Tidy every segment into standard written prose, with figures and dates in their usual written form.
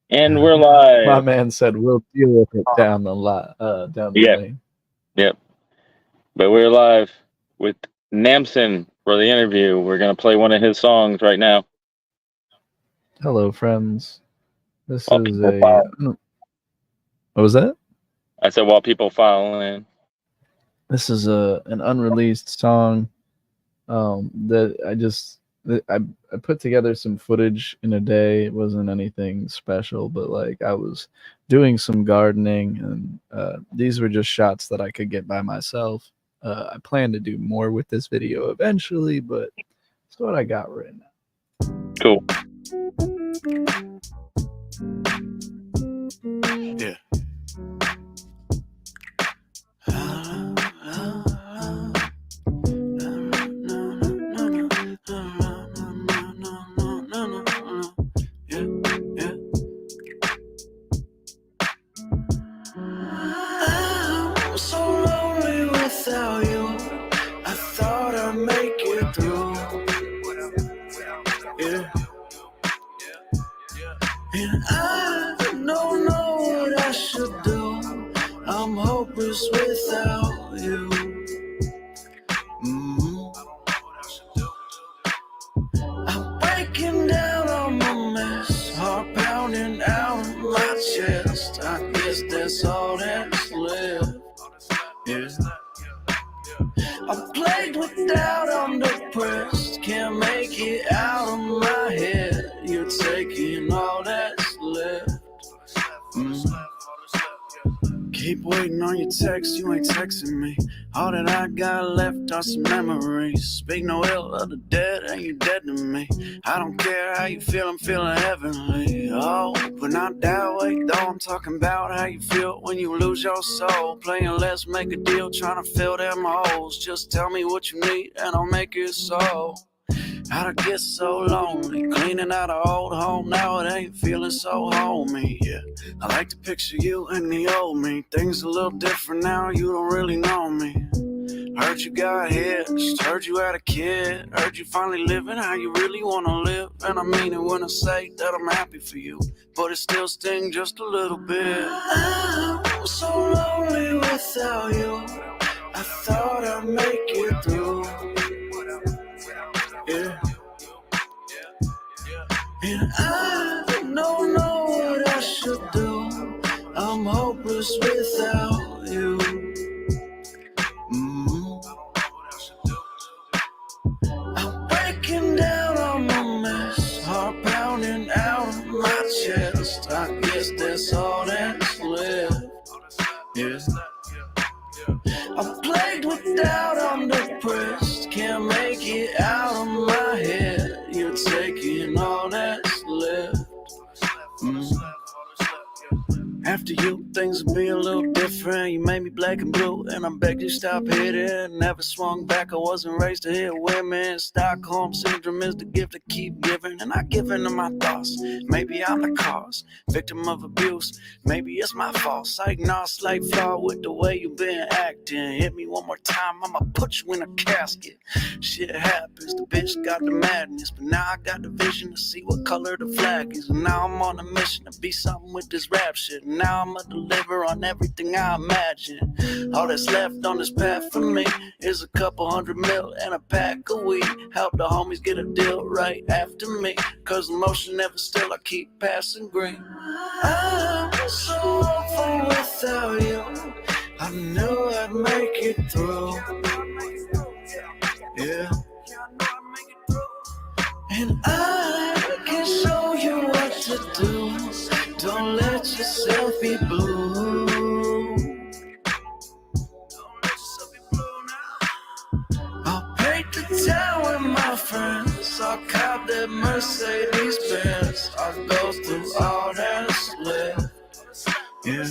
And we're My live. man said we'll deal with it down the Yep, lane. yep. But we're live with Nampson for the interview. We're gonna play one of his songs right now. Hello, friends. This While is people a. file. What was that? I said while people file in. This is a an unreleased song that I put together some footage in a day. It wasn't anything special, but like I was doing some gardening, and these were just shots that I could get by myself. I plan to do more with this video eventually, but it's what I got right now. Cool. Yeah. I'm so lonely without you. I thought I'd make it through. Yeah. And I don't know what I should do. I'm hopeless without you. I'm breaking down on my mess, heart pounding out of my chest. I guess that's all that's left. Yeah. I'm plagued with doubt, I'm depressed, can't make it out of my head. You're taking all that's left. Keep waiting on your text, you ain't texting me. All that I got left are some memories. Speak no ill of the dead, and you dead to me. I don't care how you feel, I'm feeling heavenly. Oh, but not that way, though. I'm talking about how you feel when you lose your soul. Playing let's make a deal, trying to fill them holes. Just tell me what you need, and I'll make it so. How'd I get so lonely? Cleaning out an old home, now it ain't feeling so homey, yeah. I like to picture you and the old me. Things a little different now, you don't really know me. Heard you got hitched, heard you had a kid, heard you finally living how you really wanna live. And I mean it when I say that I'm happy for you, but it still stings just a little bit. I'm so lonely without you. I thought I'd make it through. Yeah. And I don't know what I should do. I'm hopeless without you. I'm breaking down on my mess, heart pounding out of my chest. I guess that's all that's left. Yeah. I'm plagued with doubt, I'm depressed, can't make it out of my head. You're taking all that's left. After you, things will be a little different. You made me black and blue, and I begged you stop hitting. Never swung back, I wasn't raised to hit women. Stockholm Syndrome is the gift I keep giving, and I give into my thoughts. Maybe I'm the cause, victim of abuse. Maybe it's my fault. Psych, slight flaw with the way you been acting. Hit me one more time, I'ma put you in a casket. Shit happens, the bitch got the madness, but now I got the vision to see what color the flag is. And now I'm on a mission to be something with this rap shit. Now I'ma deliver on everything I imagine. All that's left on this path for me is a couple $100 and a pack of weed. Help the homies get a deal right after me, cause emotion never still, I keep passing green. I'm so awful without you. I knew I'd make it through. Yeah. And I can show you what to do. Don't let yourself be blue. I'll paint the town with my friends. I'll cop that Mercedes Benz. I'll go through all that's left. Yeah.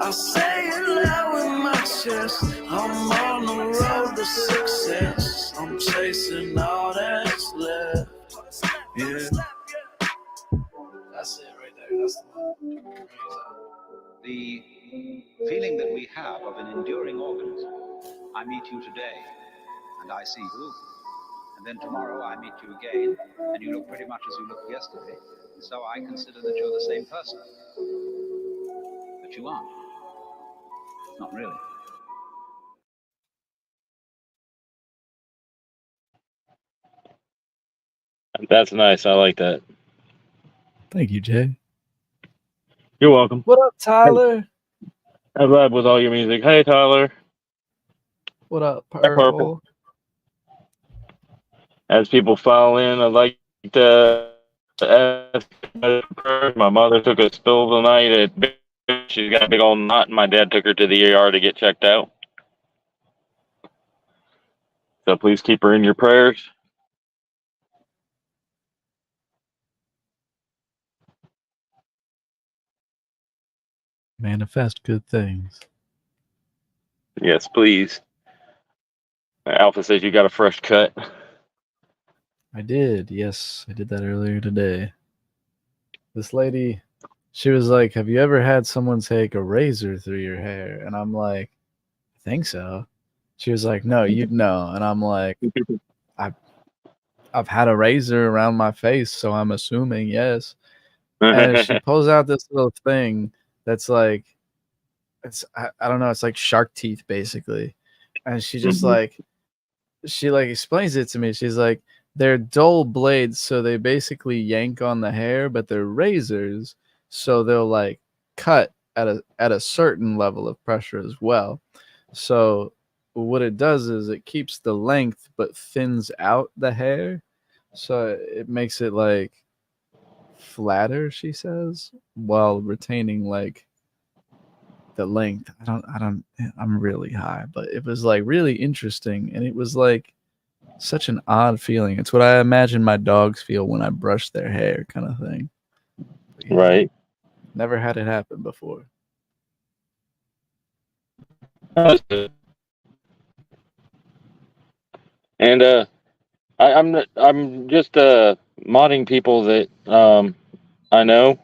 I'll say it loud with my chest. I'm on the road to success. I'm chasing all that's left. Yeah. That's it right there. That's the one. The feeling that we have of an enduring organism. I meet you today, and I see you, and then tomorrow I meet you again, and you look pretty much as you looked yesterday. And so I consider that you're the same person. But you aren't. Not really. That's nice. I like that. Thank you, Jay. You're welcome. What up, Tyler? I vibe with all your music. Hey, Tyler. What up, Hi, Purple. Purple? As people file in, I'd like to ask. My mother took a spill tonight. She's got a big old knot, and my dad took her to the ER to get checked out. So please keep her in your prayers. Manifest good things. Yes, please. Alpha says you got a fresh cut. I did. Yes, I did that earlier today. This lady, she was like, "Have you ever had someone take a razor through your hair?" And I'm like, "I think so." She was like, "No, you'd know." And I'm like, I've had a razor around my face, so I'm assuming yes. And she pulls out this little thing that's like, I don't know, it's like shark teeth basically. And she just she like explains it to me. She's like, they're dull blades, so they basically yank on the hair, but they're razors, so they'll like cut at a certain level of pressure as well. So what it does is it keeps the length but thins out the hair, so it makes it like flatter, she says, while retaining like the length. I'm really high, but it was like really interesting, and it was like such an odd feeling. It's what I imagine my dogs feel when I brush their hair, kind of thing. But yeah, Right. never had it happen before. And I'm just modding people that I know.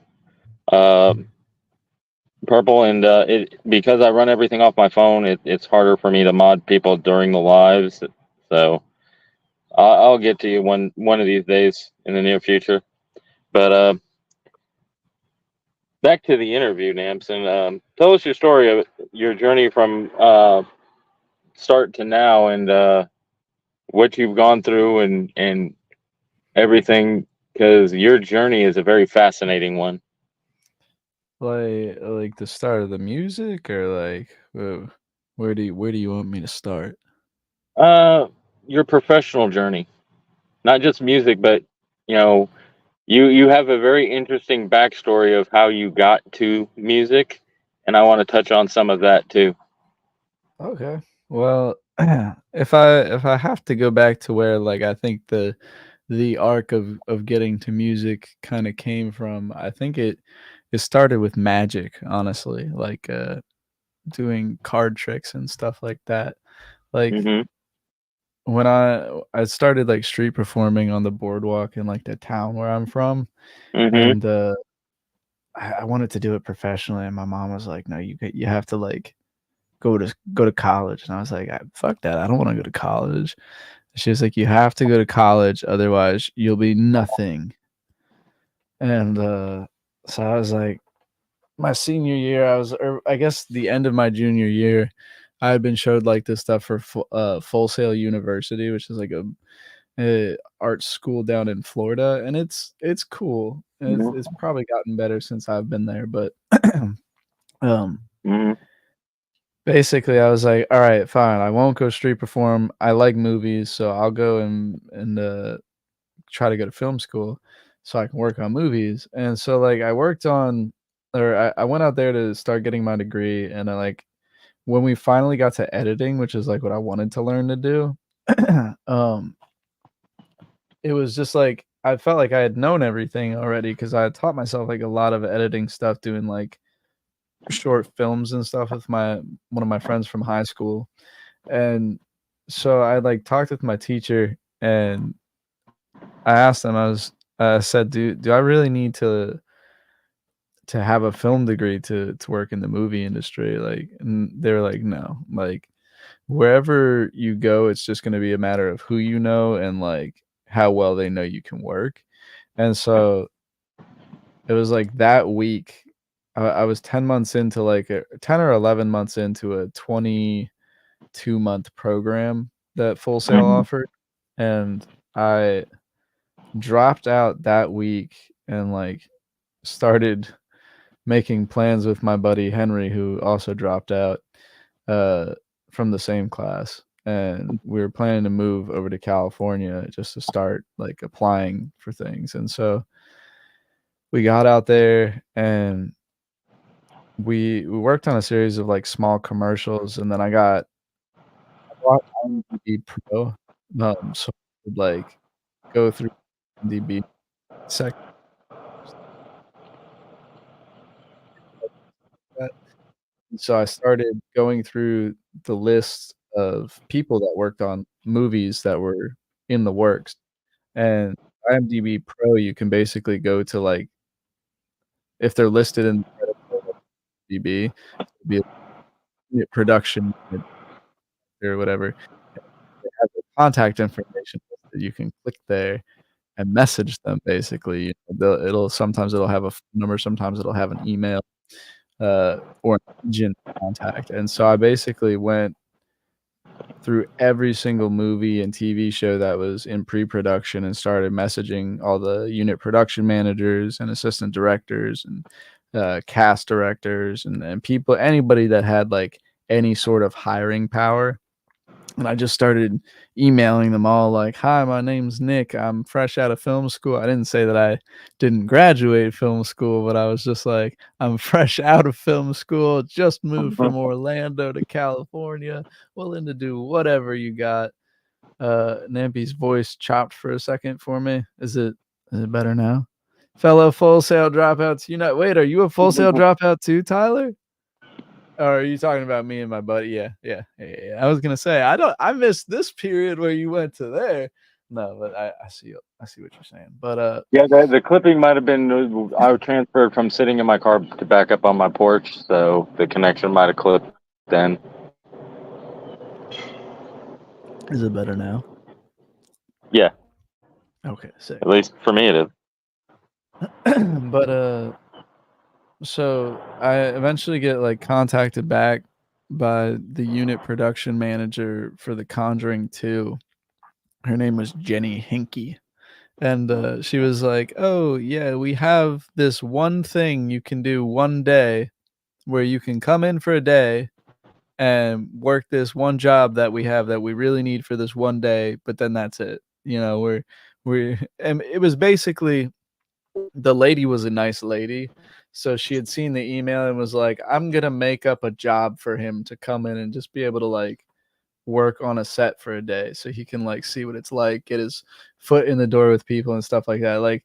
Purple, and it because I run everything off my phone. It's harder for me to mod people during the lives. So I'll get to you one of these days in the near future. But back to the interview, Nampson. Tell us your story of your journey from start to now, and what you've gone through, and everything, because your journey is a very fascinating one. Like the start of the music, or like where do you want me to start? Your professional journey, not just music, but you know, you have a very interesting backstory of how you got to music, and I want to touch on some of that too. Okay. Well, if I have to go back to where like I think the arc of getting to music kind of came from, I think it started with magic, honestly, like doing card tricks and stuff like that. Like Mm-hmm. when I started like street performing on the boardwalk in like the town where I'm from, Mm-hmm. and I wanted to do it professionally, and my mom was like, "No, you have to like go to college." And I was like, "Fuck that! I don't want to go to college." She was like, "You have to go to college, otherwise you'll be nothing." And so I was like, my senior year, or I guess the end of my junior year, I had been showed like this stuff for Full Sail University, which is like a art school down in Florida, and it's cool. And it's probably gotten better since I've been there, but um Mm-hmm. basically I was like, all right, fine, I won't go street perform. I like movies, so I'll go and try to go to film school so I can work on movies. And so like I worked on, or I went out there to start getting my degree, and I like when we finally got to editing, which is like what I wanted to learn to do, um it was just like I felt like I had known everything already because I had taught myself like a lot of editing stuff, doing like short films and stuff with my one of my friends from high school. And so I like talked with my teacher, and I asked him, I said, do I really need to have a film degree to work in the movie industry? Like, and they were like, no, like wherever you go, it's just going to be a matter of who you know and like how well they know you can work. And so it was like that week. I was 10 months into like 10 or 11 months into a 22-month program that Full Sail Mhm. offered, and I dropped out that week and like started making plans with my buddy Henry, who also dropped out uh, from the same class. And we were planning to move over to California just to start like applying for things. And so we got out there and we worked on a series of like small commercials, and then I bought IMDb Pro, so I could like go through IMDb section. So I started going through the list of people that worked on movies that were in the works, and IMDb Pro, you can basically go to, like, if they're listed in the credits of IMDb, it'd be a production or whatever, they have their contact information listed. You can click there and message them basically. It'll sometimes it'll have a phone number, sometimes it'll have an email, or an agent contact, and so I basically went through every single movie and TV show that was in pre-production and started messaging all the unit production managers and assistant directors and cast directors and people, anybody that had like any sort of hiring power. And I just started emailing them all like, "Hi, my name's Nick. I'm fresh out of film school." I didn't say that I didn't graduate film school, but I was just like, "I'm fresh out of film school, just moved from Orlando to California, willing to do whatever you got." Nampy's voice chopped for a second for me. Is it better now? Fellow Full Sail dropouts, wait, are you a Full Sail dropout too, Tyler? Or are you talking about me and my buddy? Yeah. I was gonna say I missed this period where you went to there. No, but I see what you're saying. But Yeah, the clipping might have been. I transferred from sitting in my car to back up on my porch, so the connection might have clipped then. is it better now? Yeah, Okay, sick. at least for me it is. But so I eventually get like contacted back by the unit production manager for The Conjuring 2. Her name was Jenny Hinky. And she was like, "Oh, yeah, we have this one thing you can do one day where you can come in for a day and work this one job that we have that we really need for this one day, but then that's it." We're and it was basically, the lady was a nice lady. So she had seen the email and was like, "I'm gonna make up a job for him to come in and just be able to like work on a set for a day so he can like see what it's like, get his foot in the door with people and stuff like that." Like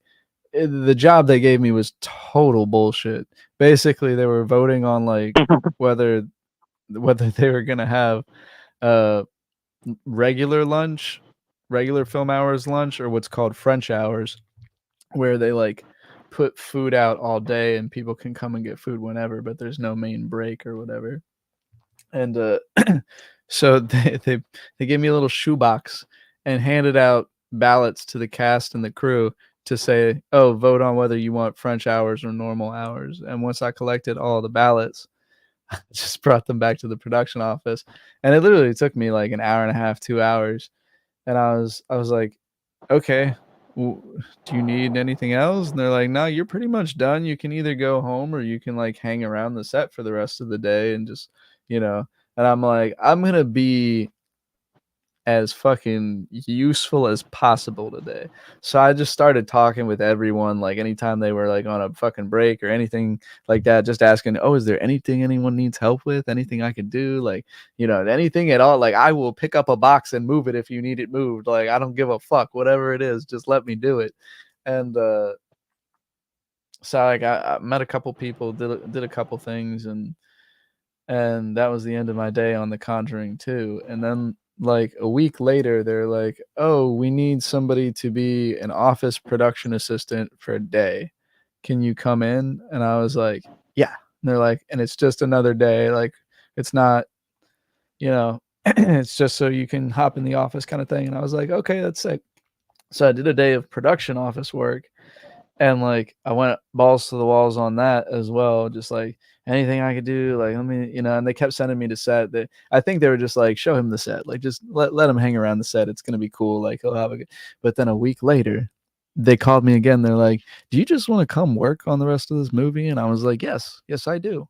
the job they gave me was total bullshit. Basically, they were voting on like whether they were gonna have uh regular lunch, regular film hours lunch, or what's called French hours, where they like put food out all day and people can come and get food whenever, but there's no main break or whatever. And so they gave me a little shoebox and handed out ballots to the cast and the crew to say, "Oh, vote on whether you want French hours or normal hours." And once I collected all the ballots, I just brought them back to the production office, and it literally took me like an hour and a half, 2 hours. And I was like, "Okay, do you need anything else?" And they're like, "No, you're pretty much done. You can either go home or you can like hang around the set for the rest of the day and just, you know." And I'm like, "I'm gonna be as fucking useful as possible today." So I just started talking with everyone, like anytime they were like on a fucking break or anything like that, just asking, "Oh, is there anything anyone needs help with? Anything I could do? Like, anything at all. Like, I will pick up a box and move it if you need it moved. Like, I don't give a fuck, whatever it is, just let me do it." And so like I met a couple people, did a couple things, and that was the end of my day on The Conjuring 2. And then like a week later, they're like, "Oh, we need somebody to be an office production assistant for a day. Can you come in?" And I was like, "Yeah." And they're like, "And it's just another day. Like, it's not, it's just so you can hop in the office kind of thing." And I was like, "Okay, that's sick." So I did a day of production office work, And like I went balls to the walls on that as well, just like anything I could do, like let me, and they kept sending me to set. I think they were just like, show him the set, like just let him hang around the set. It's gonna be cool, like he'll have a good. But then a week later, they called me again. They're like, do you just want to come work on the rest of this movie? And I was like, yes, I do.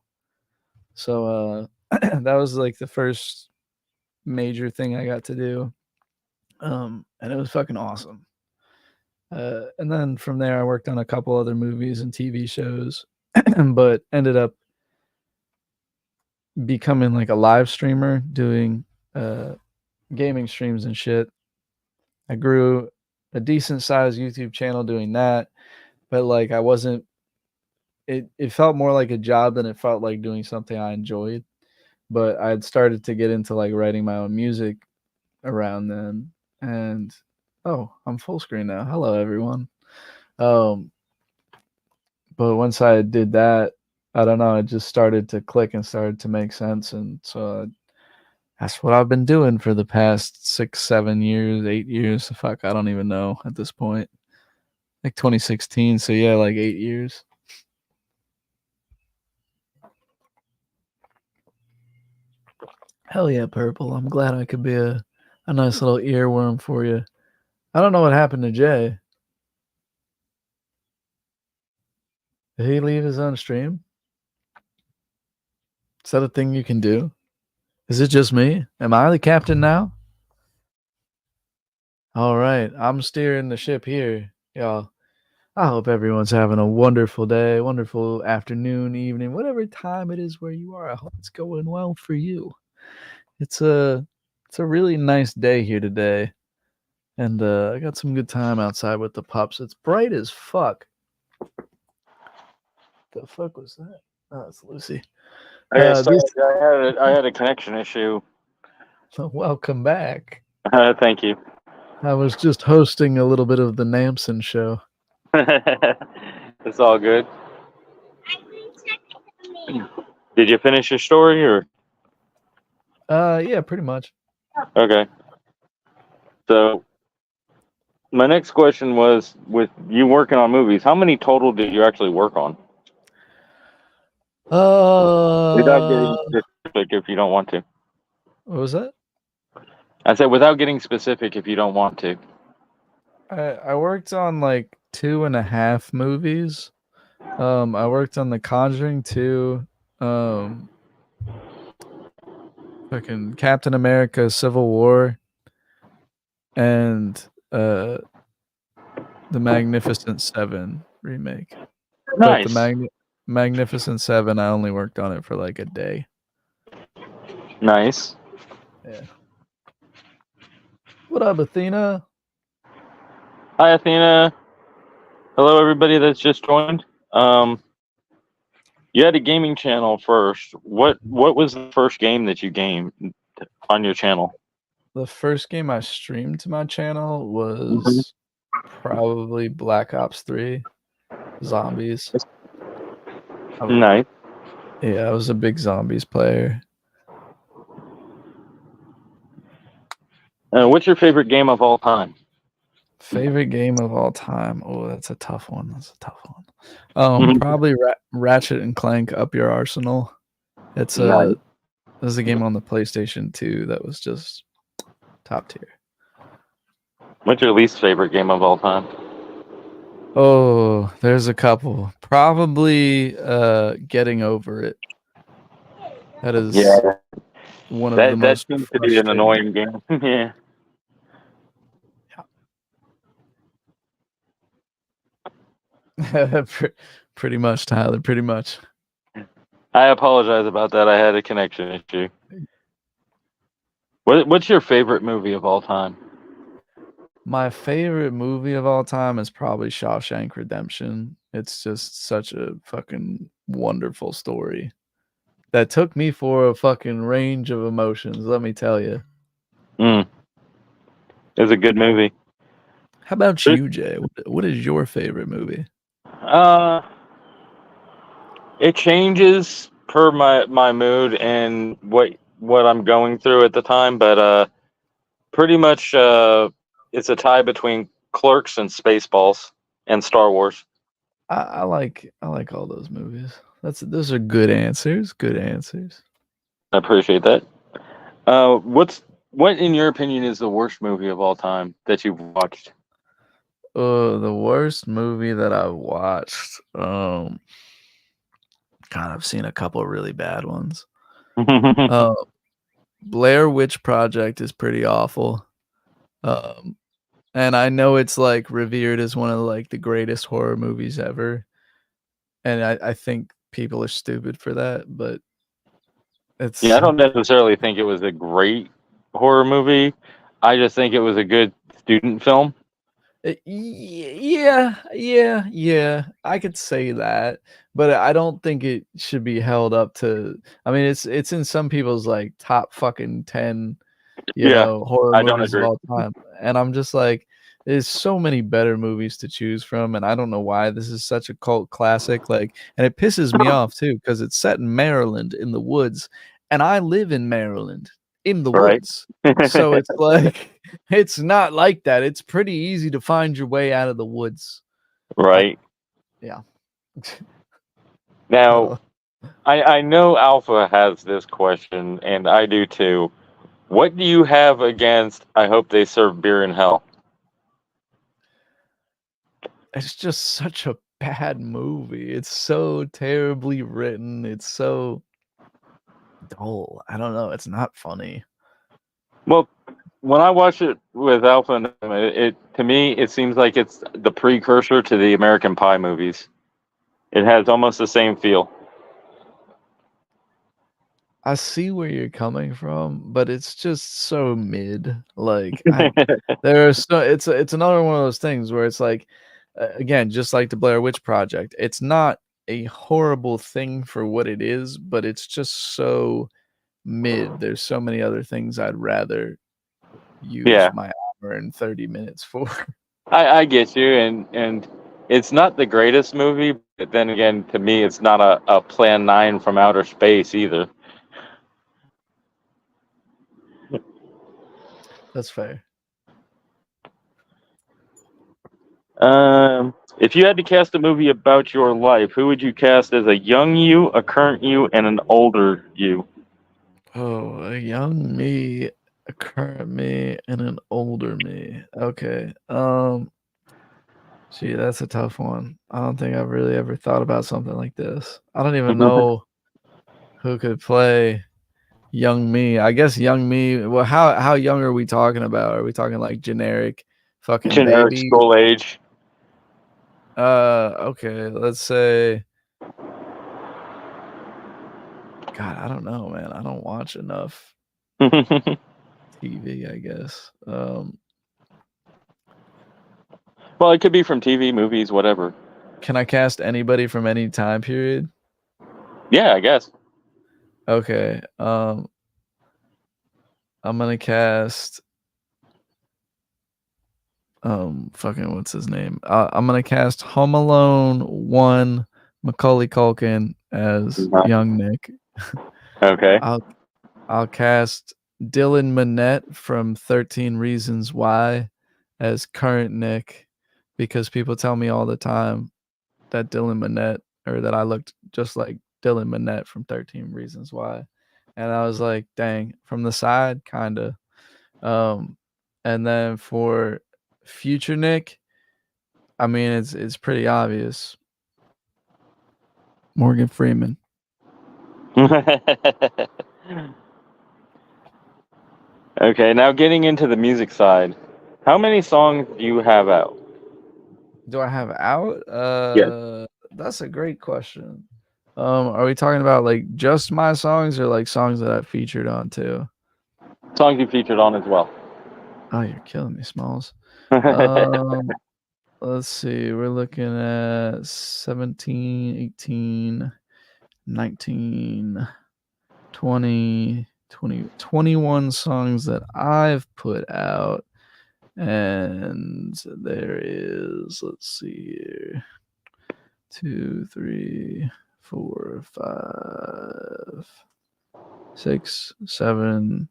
So that was like the first major thing I got to do, and it was fucking awesome. And then from there, I worked on a couple other movies and TV shows, but ended up becoming like a live streamer, doing gaming streams and shit. I grew a decent sized YouTube channel doing that, but like I wasn't. It felt more like a job than it felt like doing something I enjoyed. But I had started to get into like writing my own music around then, and oh, I'm full screen now. Hello, everyone. But once I did that, I don't know, it just started to click and started to make sense. And so that's what I've been doing for the past 6, 7 years, 8 years. Fuck, I don't even know at this point. Like 2016. So yeah, like 8 years. Hell yeah, Purple. I'm glad I could be a nice little earworm for you. I don't know what happened to Jay. Did he leave his own stream? Is that a thing you can do? Is it just me? Am I the captain now? All right. I'm steering the ship here, y'all. I hope everyone's having a wonderful day, wonderful afternoon, evening, whatever time it is where you are. I hope it's going well for you. It's a really nice day here today. And I got some good time outside with the pups. It's bright as fuck. The fuck was that? Oh, it's Lucy. I had a connection issue. Welcome back. Thank you. I was just hosting a little bit of the Nampson show. It's all good. Did you finish your story or? Yeah, pretty much. Okay. So my next question was, with you working on movies, how many total did you actually work on? Without getting specific, if you don't want to. What was that? I said without getting specific, if you don't want to. I worked on like 2.5 movies. I worked on The Conjuring 2, fucking Captain America: Civil War, and the Magnificent Seven remake. Nice. But the Magnificent Seven, I only worked on it for like a day. Nice. Yeah. What up, Athena? Hi, Athena. Hello, everybody that's just joined. You had a gaming channel first. What was the first game that you gamed on your channel? The first game I streamed to my channel was probably Black Ops 3 Zombies. Nice. Yeah, I was a big Zombies player. What's your favorite game of all time? Favorite game of all time? Oh, that's a tough one. Probably Ratchet and Clank Up Your Arsenal. It's a game on the PlayStation 2 that was just top tier. What's your least favorite game of all time? Oh, there's a couple. Probably Getting Over It. That is one of the most seems to be an annoying game. Yeah. Pretty much, Tyler. Pretty much. I apologize about that. I had a connection issue. What's your favorite movie of all time? My favorite movie of all time is probably Shawshank Redemption. It's just such a fucking wonderful story that took me for a fucking range of emotions, let me tell you. It's a good movie. How about you, Jay? What is your favorite movie? It changes per my mood and what I'm going through at the time, but pretty much it's a tie between Clerks and Spaceballs and Star Wars. I like all those movies. Those are good answers. Good answers. I appreciate that. What in your opinion is the worst movie of all time that you've watched? The worst movie that I've watched. God, I've seen a couple really bad ones. Uh, Blair Witch Project is pretty awful. And I know it's like revered as one of like the greatest horror movies ever. And I think people are stupid for that, but Yeah, I it's don't necessarily think it was a great horror movie. I just think it was a good student film. yeah. I could say that, but I don't think it should be held up to. I mean, it's in some people's like top fucking 10, Yeah, horror I don't movies of agree. all time, and I'm just like, there's so many better movies to choose from, and I don't know why this is such a cult classic. Like, and it pisses me off too because it's set in Maryland in the woods, and I live in Maryland in the Right. woods, so it's like. It's not like that. It's pretty easy to find your way out of the woods. Right. Yeah. Now, Uh, I know Alpha has this question, and I do too. What do you have against I hope they serve beer in hell? it's just such a bad movie. It's so terribly written. It's so dull. I don't know. It's not funny. Well, when I watch it with Alpha and them, it to me it seems like it's the precursor to the American Pie movies. It has almost the same feel. I see where you're coming from, but it's just so mid. Like I there's so it's another one of those things where it's like again, just like the Blair Witch Project, it's not a horrible thing for what it is, but it's just so mid. There's so many other things I'd rather use Yeah, my hour and 30 minutes for. I get you, and it's not the greatest movie, but then again, to me, it's not a Plan 9 from outer space either. That's fair. If you had to cast a movie about your life, who would you cast as a young you, a current you, and an older you? Oh, a young me, a current me, and an older me. Okay. Gee, that's a tough one. I don't think I've really ever thought about something like this. I don't even know who could play young me. I guess young me. Well, how young are we talking about? Are we talking like generic fucking Generic baby? school age. Okay, let's say God, I don't know, man. I don't watch enough TV, I guess. Well, it could be from TV, movies, whatever. Can I cast anybody from any time period? Yeah, I guess. Okay. I'm gonna cast fucking what's his name? I'm gonna cast Home Alone 1 Macaulay Culkin as young Nick. Okay. I'll cast Dylan Minnette from 13 Reasons Why as current Nick because people tell me all the time that Dylan Minnette or that I looked just like Dylan Minnette from 13 Reasons Why. And I was like, dang, from the side, kinda. And then for future Nick, I mean it's pretty obvious. Morgan Freeman. Okay, now getting into the music side. How many songs do you have out? Do I have out? Yes. That's a great question. Are we talking about like just my songs or like songs that I've featured on too? Songs you featured on as well. Oh, you're killing me, Smalls. Let's see. We're looking at 17, 18, 19, 20, 20, 21 songs that I've put out. And there is, let's see here, 2, 3, 4, 5, 6, 7,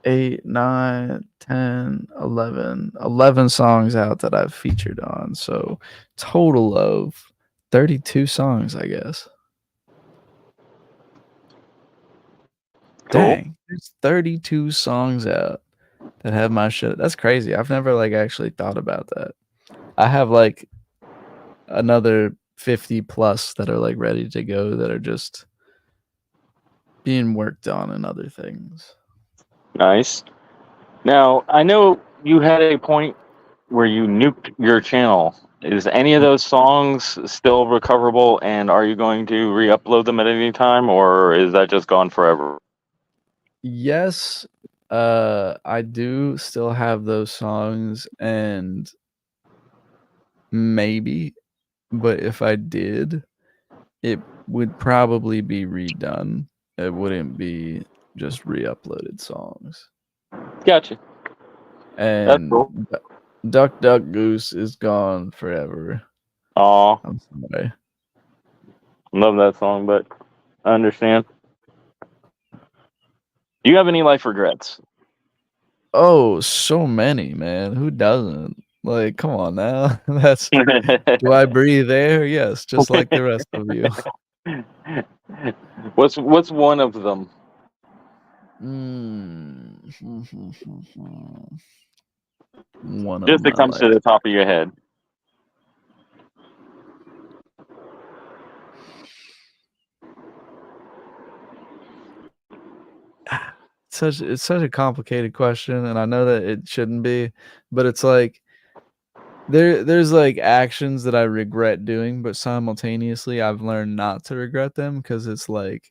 8, 9, 10, 11 songs out that I've featured on. So total of 32 songs, I guess. Cool. Dang, there's 32 songs out that have my shit. That's crazy. I've never like actually thought about that. I have like another 50 plus that are like ready to go that are just being worked on and other things. Nice. Now, I know you had a point where you nuked your channel. Is any of those songs still recoverable, and are you going to re-upload them at any time, or is that just gone forever? Yes, I do still have those songs, and maybe, but if I did, it would probably be redone. It wouldn't be just re-uploaded songs. Gotcha. That's And cool. Duck Duck Goose is gone forever. Aw, I'm sorry. love that song, but I understand. Do you have any life regrets? Oh, so many, man. Who doesn't? Like, come on now. That's Do I breathe air? Yes, just like the rest of you. What's one of them? Mm. One of Just my that comes to life. the top of your head. It's such a complicated question, and I know that it shouldn't be, but it's like there's like actions that I regret doing, but simultaneously I've learned not to regret them because it's like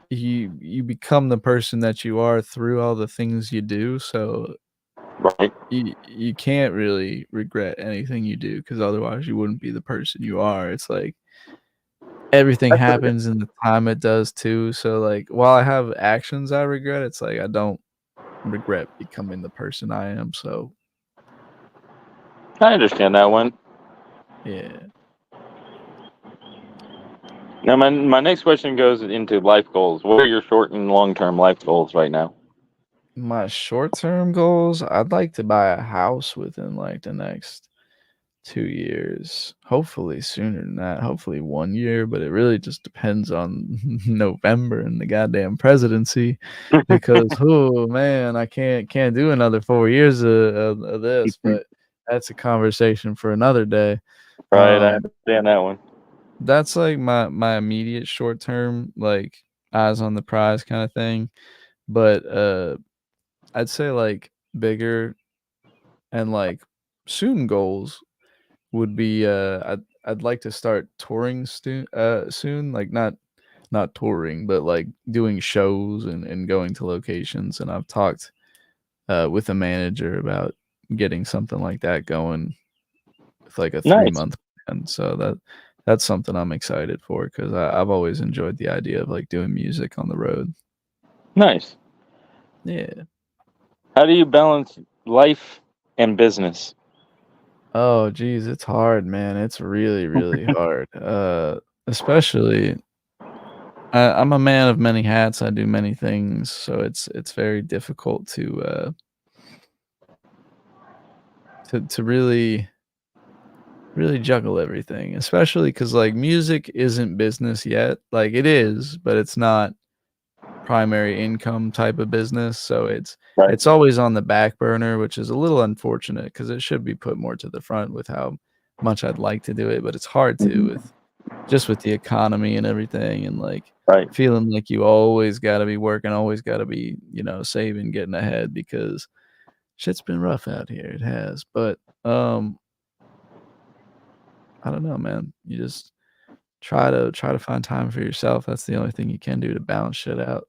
you become the person that you are through all the things you do, so Right. you can't really regret anything you do because otherwise you wouldn't be the person you are. It's like everything That's happens in the time it does too. So like while I have actions I regret, it's like I don't regret becoming the person I am. So I understand that one. yeah. Now, my next question goes into life goals. What are your short and long term life goals right now? My short-term goals, I'd like to buy a house within like the next 2 years. Hopefully sooner than that. Hopefully 1 year, but it really just depends on November and the goddamn presidency because oh man, I can't do another 4 years of this, but that's a conversation for another day. Right, I Um, understand that one. that's like my immediate short term, like eyes on the prize kind of thing. But I'd say like bigger and like soon goals would be I'd like to start touring soon, like not touring, but like doing shows and going to locations. And I've talked with a manager about getting something like that going with like a three Nice, month plan. So that's something I'm excited for because I've always enjoyed the idea of like doing music on the road. nice. Yeah. How do you balance life and business? Oh, geez, it's hard, man. It's really, really hard. Especially I'm a man of many hats. I do many things, so it's very difficult to really juggle everything, especially because like music isn't business yet. Like it is, but it's not primary income type of business. So Right. it's always on the back burner, which is a little unfortunate because it should be put more to the front with how much I'd like to do it, but it's hard to with just with the economy and everything and like Right. feeling like you always got to be working, always got to be, saving, getting ahead because shit's been rough out here. It has. But I don't know, man. You just try to find time for yourself. That's the only thing you can do to balance shit out.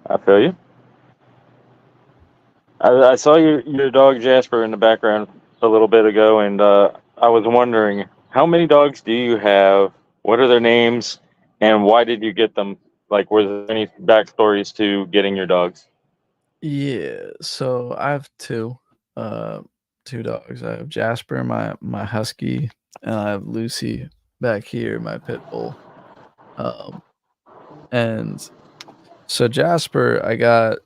I feel you. I saw your dog Jasper in the background a little bit ago, and I was wondering how many dogs do you have? What are their names, and why did you get them? Like, were there any backstories to getting your dogs? Yeah, so I have uh, two dogs. I have Jasper, my husky, and I have Lucy back here, my pit bull. Um, and so Jasper, I got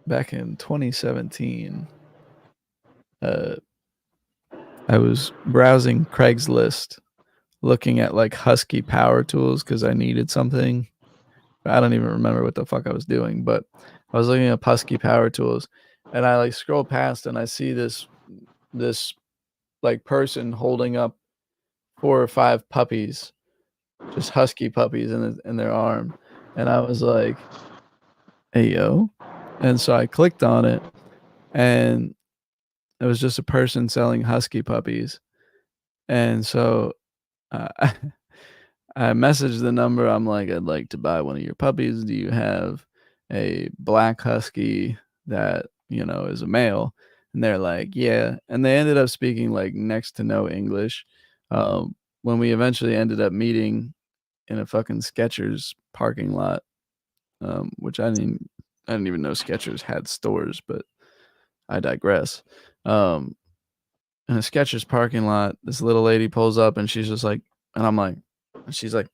back in 2017, I was browsing Craigslist, looking at like Husky power tools because I needed something. I don't even remember what the fuck I was doing, but I was looking at Husky power tools, and I like scroll past and I see this like person holding up 4 or 5 puppies, just husky puppies in their arm, and I was like, "Hey yo," and so I clicked on it, and it was just a person selling husky puppies, and so uh, I messaged the number. I'm like, I'd like to buy one of your puppies. Do you have a black husky that, is a male? And they're like, yeah. And they ended up speaking like next to no English. When we eventually ended up meeting in a fucking Skechers parking lot, which I didn't even know Skechers had stores, but I digress. Um, in a Skechers parking lot, this little lady pulls up and she's just like, and I'm like, and she's like,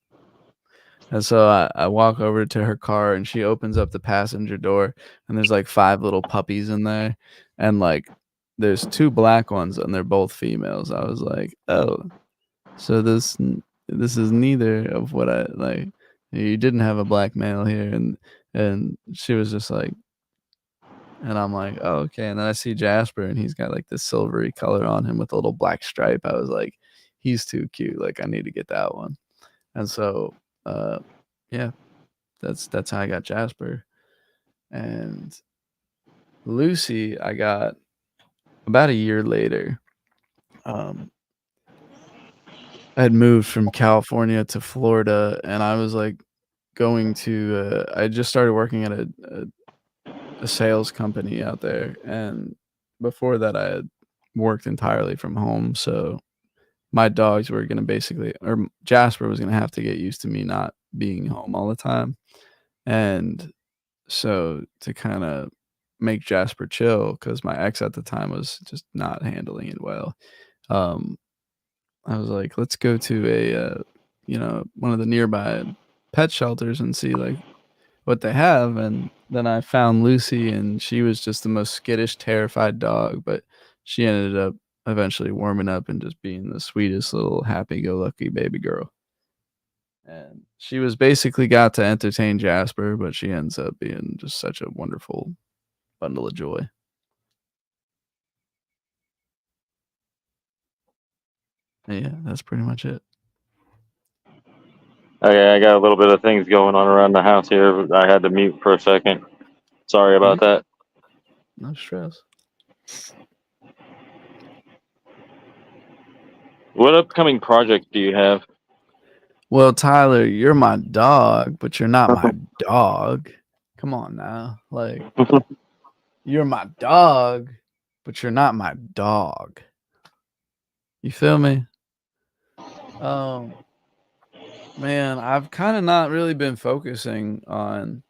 and so I walk over to her car and she opens up the passenger door and there's like 5 little puppies in there, and like there's 2 black ones and they're both females. I was like, "Oh, so this is neither of what I like. You didn't have a black male here." And she was just like, and I'm like, "Oh, okay." And then I see Jasper and he's got like this silvery color on him with a little black stripe. I was like, "He's too cute. Like I need to get that one." And so yeah, that's how I got Jasper. And Lucy I got about a year later. I had moved from California to Florida, and I was like going to I just started working at a sales company out there, and before that I had worked entirely from home. So my dogs were going to basically, or Jasper was going to have to get used to me not being home all the time. And so to kind of make Jasper chill, because my ex at the time was just not handling it well, um, I was like, let's go to one of the nearby pet shelters and see like what they have. And then I found Lucy, and she was just the most skittish, terrified dog, but she ended up eventually warming up and just being the sweetest little happy-go-lucky baby girl. And she was basically got to entertain Jasper, but she ends up being just such a wonderful bundle of joy. And yeah, that's pretty much it. Okay, I got a little bit of things going on around the house here. I had to mute for a second. Sorry about that. No stress. What upcoming project do you have? Well, Tyler, you're my dog, but you're not my dog. Come on now. Like, you're my dog, but you're not my dog. You feel me? Man, I've kind of not really been focusing on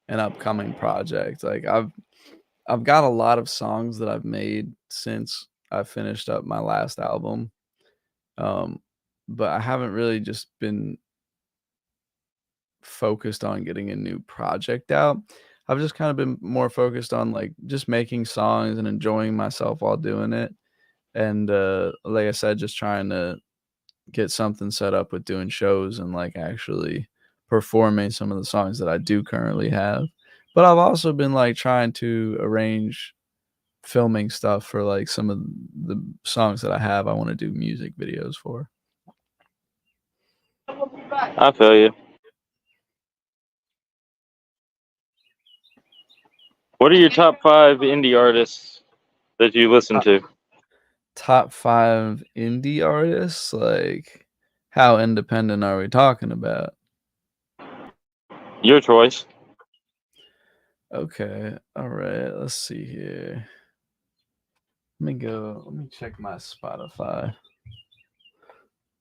an upcoming project. Like I've got a lot of songs that I've made since I finished up my last album. But I haven't really just been focused on getting a new project out. I've just kind of been more focused on like just making songs and enjoying myself while doing it. And like I said, just trying to get something set up with doing shows and like actually performing some of the songs that I do currently have. But I've also been like trying to arrange filming stuff for like some of the songs that I have I want to do music videos for. I feel you. What are your top 5 indie artists that you listen to? Top 5 indie artists? Like, how independent are we talking about? Your choice. Okay, all right, let's see here. Let me check my Spotify.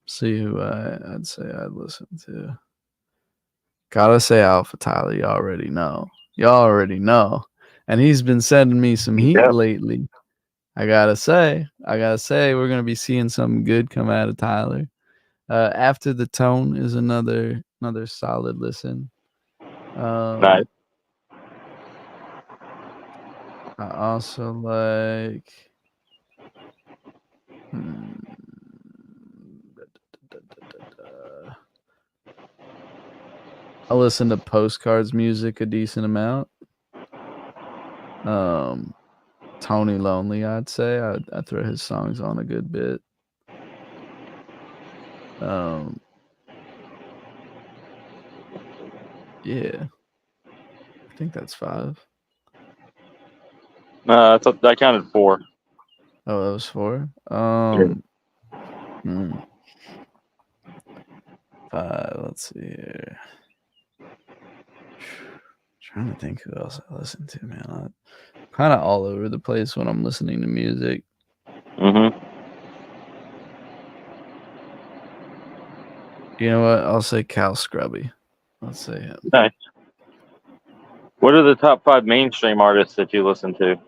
See who I'd say I'd listen to. Gotta say Alpha Tyler, you already know. You already know. And he's been sending me some heat lately. I gotta say, we're gonna be seeing something good come out of Tyler. After the Tone is another solid listen. Nice. I also like. Hmm, I listen to Postcards music a decent amount. Tony Lonely, I'd say. I throw his songs on a good bit. Yeah, I think that's 5. I counted 4. Oh, that was 4. Hmm, 5. Let's see here. Trying to think who else I listen to, man. I'm kind of all over the place when I'm listening to music. Mm-hmm. You know what? I'll say Cal Scrubby. Let's say him. Nice. What are the top 5 mainstream artists that you listen to?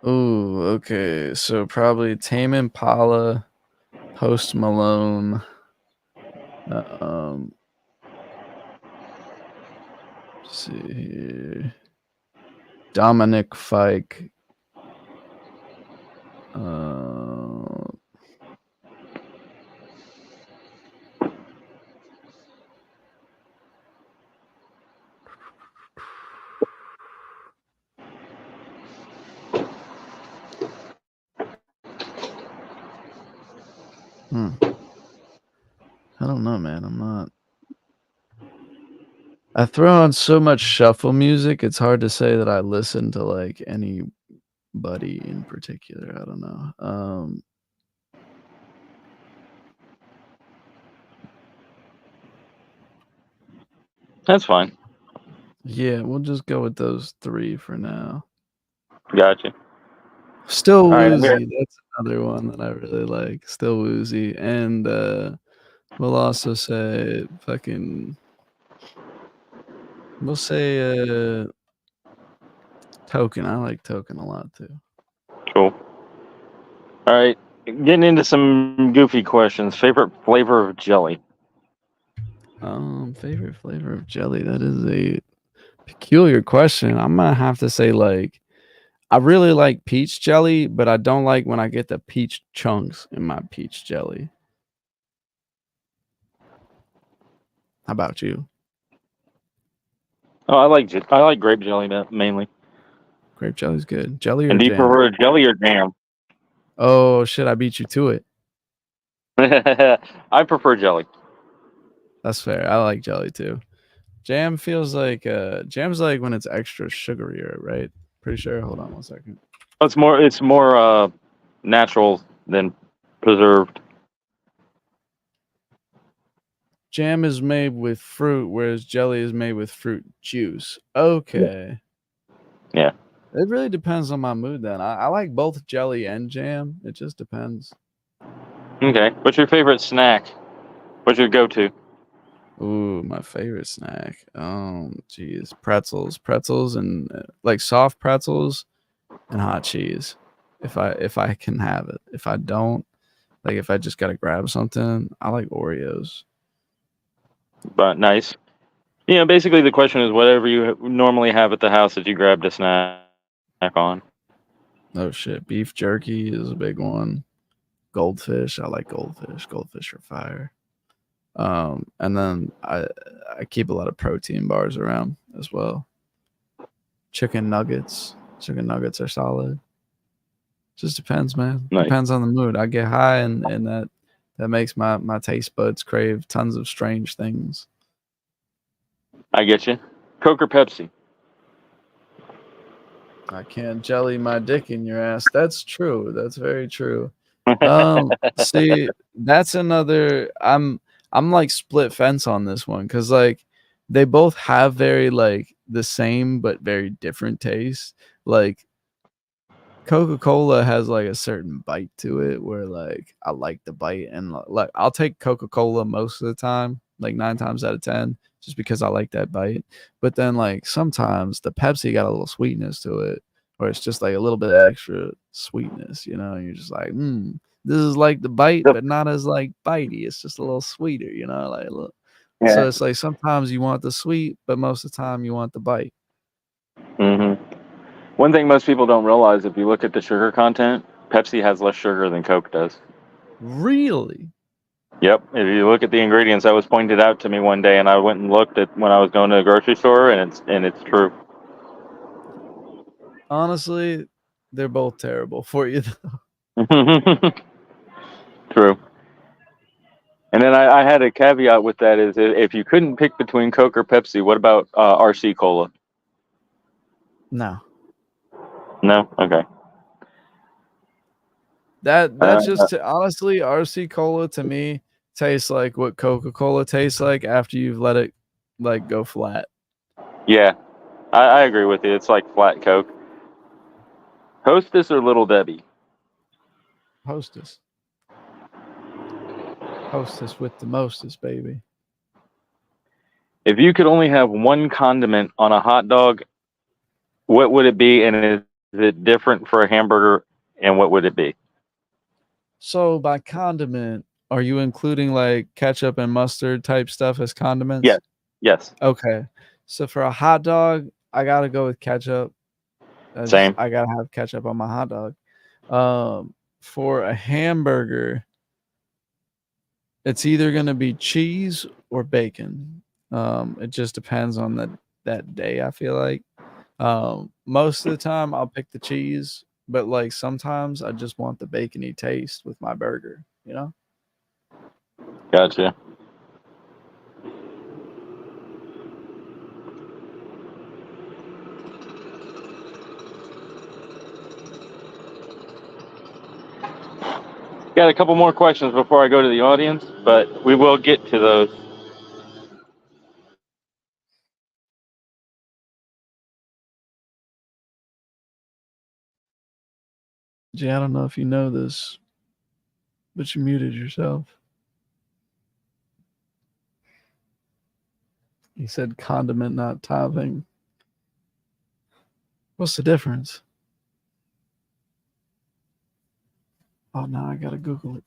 Ooh, okay. So probably Tame Impala, Post Malone. Let's see here. Dominic Fike. I don't know, man. I'm not. I throw on so much shuffle music. It's hard to say that I listen to like anybody in particular. I don't know. That's fine. Yeah, we'll just go with those 3 for now. Gotcha. Still All right, Woozy. That's another one that I really like. Still Woozy. And we'll also say we'll say Token. I like Token a lot too. Cool. All right, getting into some goofy questions. Favorite flavor of jelly? Favorite flavor of jelly. That is a peculiar question. I'm gonna have to say like I really like peach jelly, but I don't like when I get the peach chunks in my peach jelly. How about you? Oh, I like grape jelly mainly. Grape jelly's good. Jelly or And do you jam? prefer jelly or jam? Oh shit! I beat you to it. I prefer jelly. That's fair. I like jelly too. Jam feels like jam's like when it's extra sugary, right? Pretty sure. Hold on 1 second. It's more natural than preserved. Jam is made with fruit, whereas jelly is made with fruit juice. Okay. Yeah. It really depends on my mood then. I like both jelly and jam. It just depends. Okay. What's your favorite snack? What's your go-to? Ooh, my favorite snack. Geez, pretzels, and like soft pretzels and hot cheese. If I can have it. If I don't, like if I just gotta grab something, I like Oreos. But nice. Basically the question is whatever you normally have at the house that you grabbed a snack on. Oh shit, beef jerky is a big one. Goldfish, I like goldfish. Goldfish are fire. And then I keep a lot of protein bars around as well. Chicken nuggets. Chicken nuggets are solid. Just depends, man. Nice. Depends on the mood. I get high and that makes my taste buds crave tons of strange things. I get you. Coke or Pepsi? I can't jelly my dick in your ass. That's true. That's very true. See, that's another. I'm like split fence on this one because like they both have very like the same but very different tastes. Like Coca-Cola has like a certain bite to it where like I like the bite and like I'll take Coca-Cola most of the time, like 9 times out of 10, just because I like that bite. But then like sometimes the Pepsi got a little sweetness to it, or it's just like a little bit extra sweetness, and you're just like, this is like the bite, but not as like bitey. It's just a little sweeter, like look. So Yeah. it's like sometimes you want the sweet, but most of the time you want the bite. Mm-hmm. One thing most people don't realize, if you look at the sugar content, Pepsi has less sugar than Coke does. Really? Yep. If you look at the ingredients, that was pointed out to me one day, and I went and looked at when I was going to the grocery store, and it's true. Honestly, they're both terrible for you. True. And then I had a caveat with that is if you couldn't pick between Coke or Pepsi, what about RC Cola? No. No? Okay. That's just honestly, RC Cola to me tastes like what Coca-Cola tastes like after you've let it like go flat. Yeah, I agree with you. It's like flat Coke. Hostess or Little Debbie? Hostess. Hostess with the mostest, baby. If you could only have one condiment on a hot dog, what would it be? And is it different for a hamburger? And what would it be? So by condiment, are you including like ketchup and mustard type stuff as condiments? Yes. Yes. Okay. So for a hot dog, I gotta go with ketchup. Same. I gotta have ketchup on my hot dog. For a hamburger, it's either gonna be cheese or bacon. It just depends on that day, I feel like. Most of the time I'll pick the cheese, but like sometimes I just want the bacony taste with my burger, you know? Gotcha. Got a couple more questions before I go to the audience, but we will get to those. Jay, I don't know if you know this, but you muted yourself. You said condiment, not topping. What's the difference? Oh, now I gotta Google it.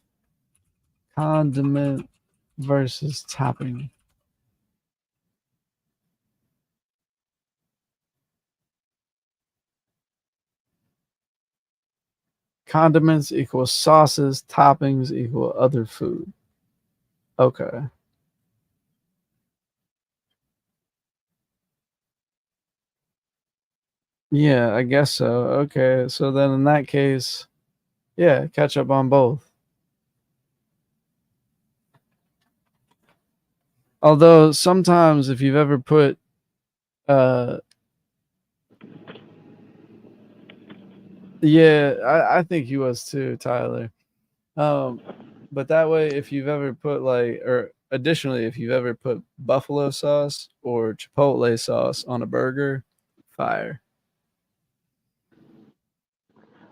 Condiment versus topping. Condiments equal sauces, toppings equal other food. Okay. Yeah, I guess so. Okay. So then in that case, yeah, ketchup on both. Although sometimes if you've ever put yeah, I think he was too, Tyler. But that way, if you've ever put like, or additionally, if you've ever put buffalo sauce or chipotle sauce on a burger, fire.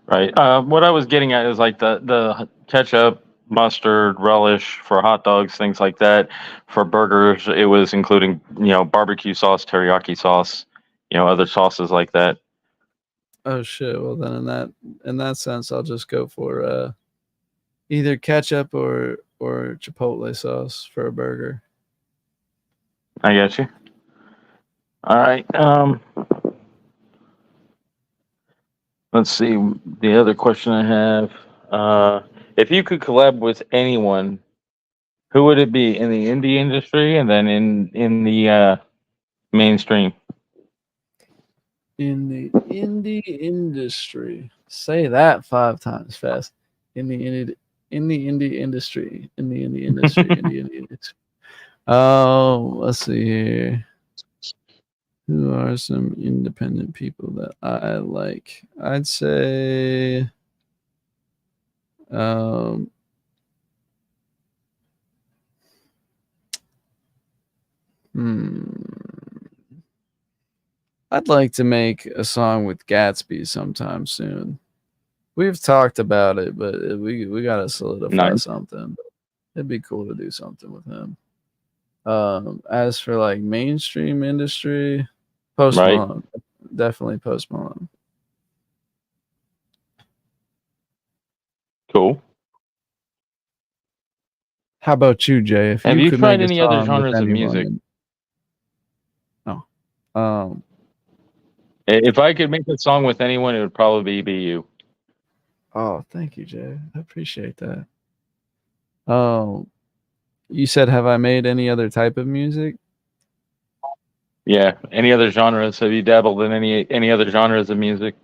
Right. What I was getting at is like the ketchup, mustard, relish for hot dogs, things like that. For burgers, it was including barbecue sauce, teriyaki sauce, other sauces like that. Oh shit. Well then in that sense, I'll just go for either ketchup or chipotle sauce for a burger. I get you. All right. Let's see. The other question I have: if you could collab with anyone, who would it be in the indie industry and then in the mainstream? In the indie industry. Say that 5 times fast. In the indie industry. In the indie industry. In the indie industry. Oh, let's see here. Who are some independent people that I like? I'd say um I'd like to make a song with Gatsby sometime soon. We've talked about it, but we gotta solidify Nice. something. It'd be cool to do something with him. As for like mainstream industry, Post Right. Malone, definitely Post Malone. Cool. How about you, Jay? If Have you you could make tried a any other song with genres of music? anyone, oh, If I could make a song with anyone, it would probably be you. Oh, thank you, Jay. I appreciate that. Um, you said, have I made any other type of music? Yeah. Any other genres? Have you dabbled in any other genres of music?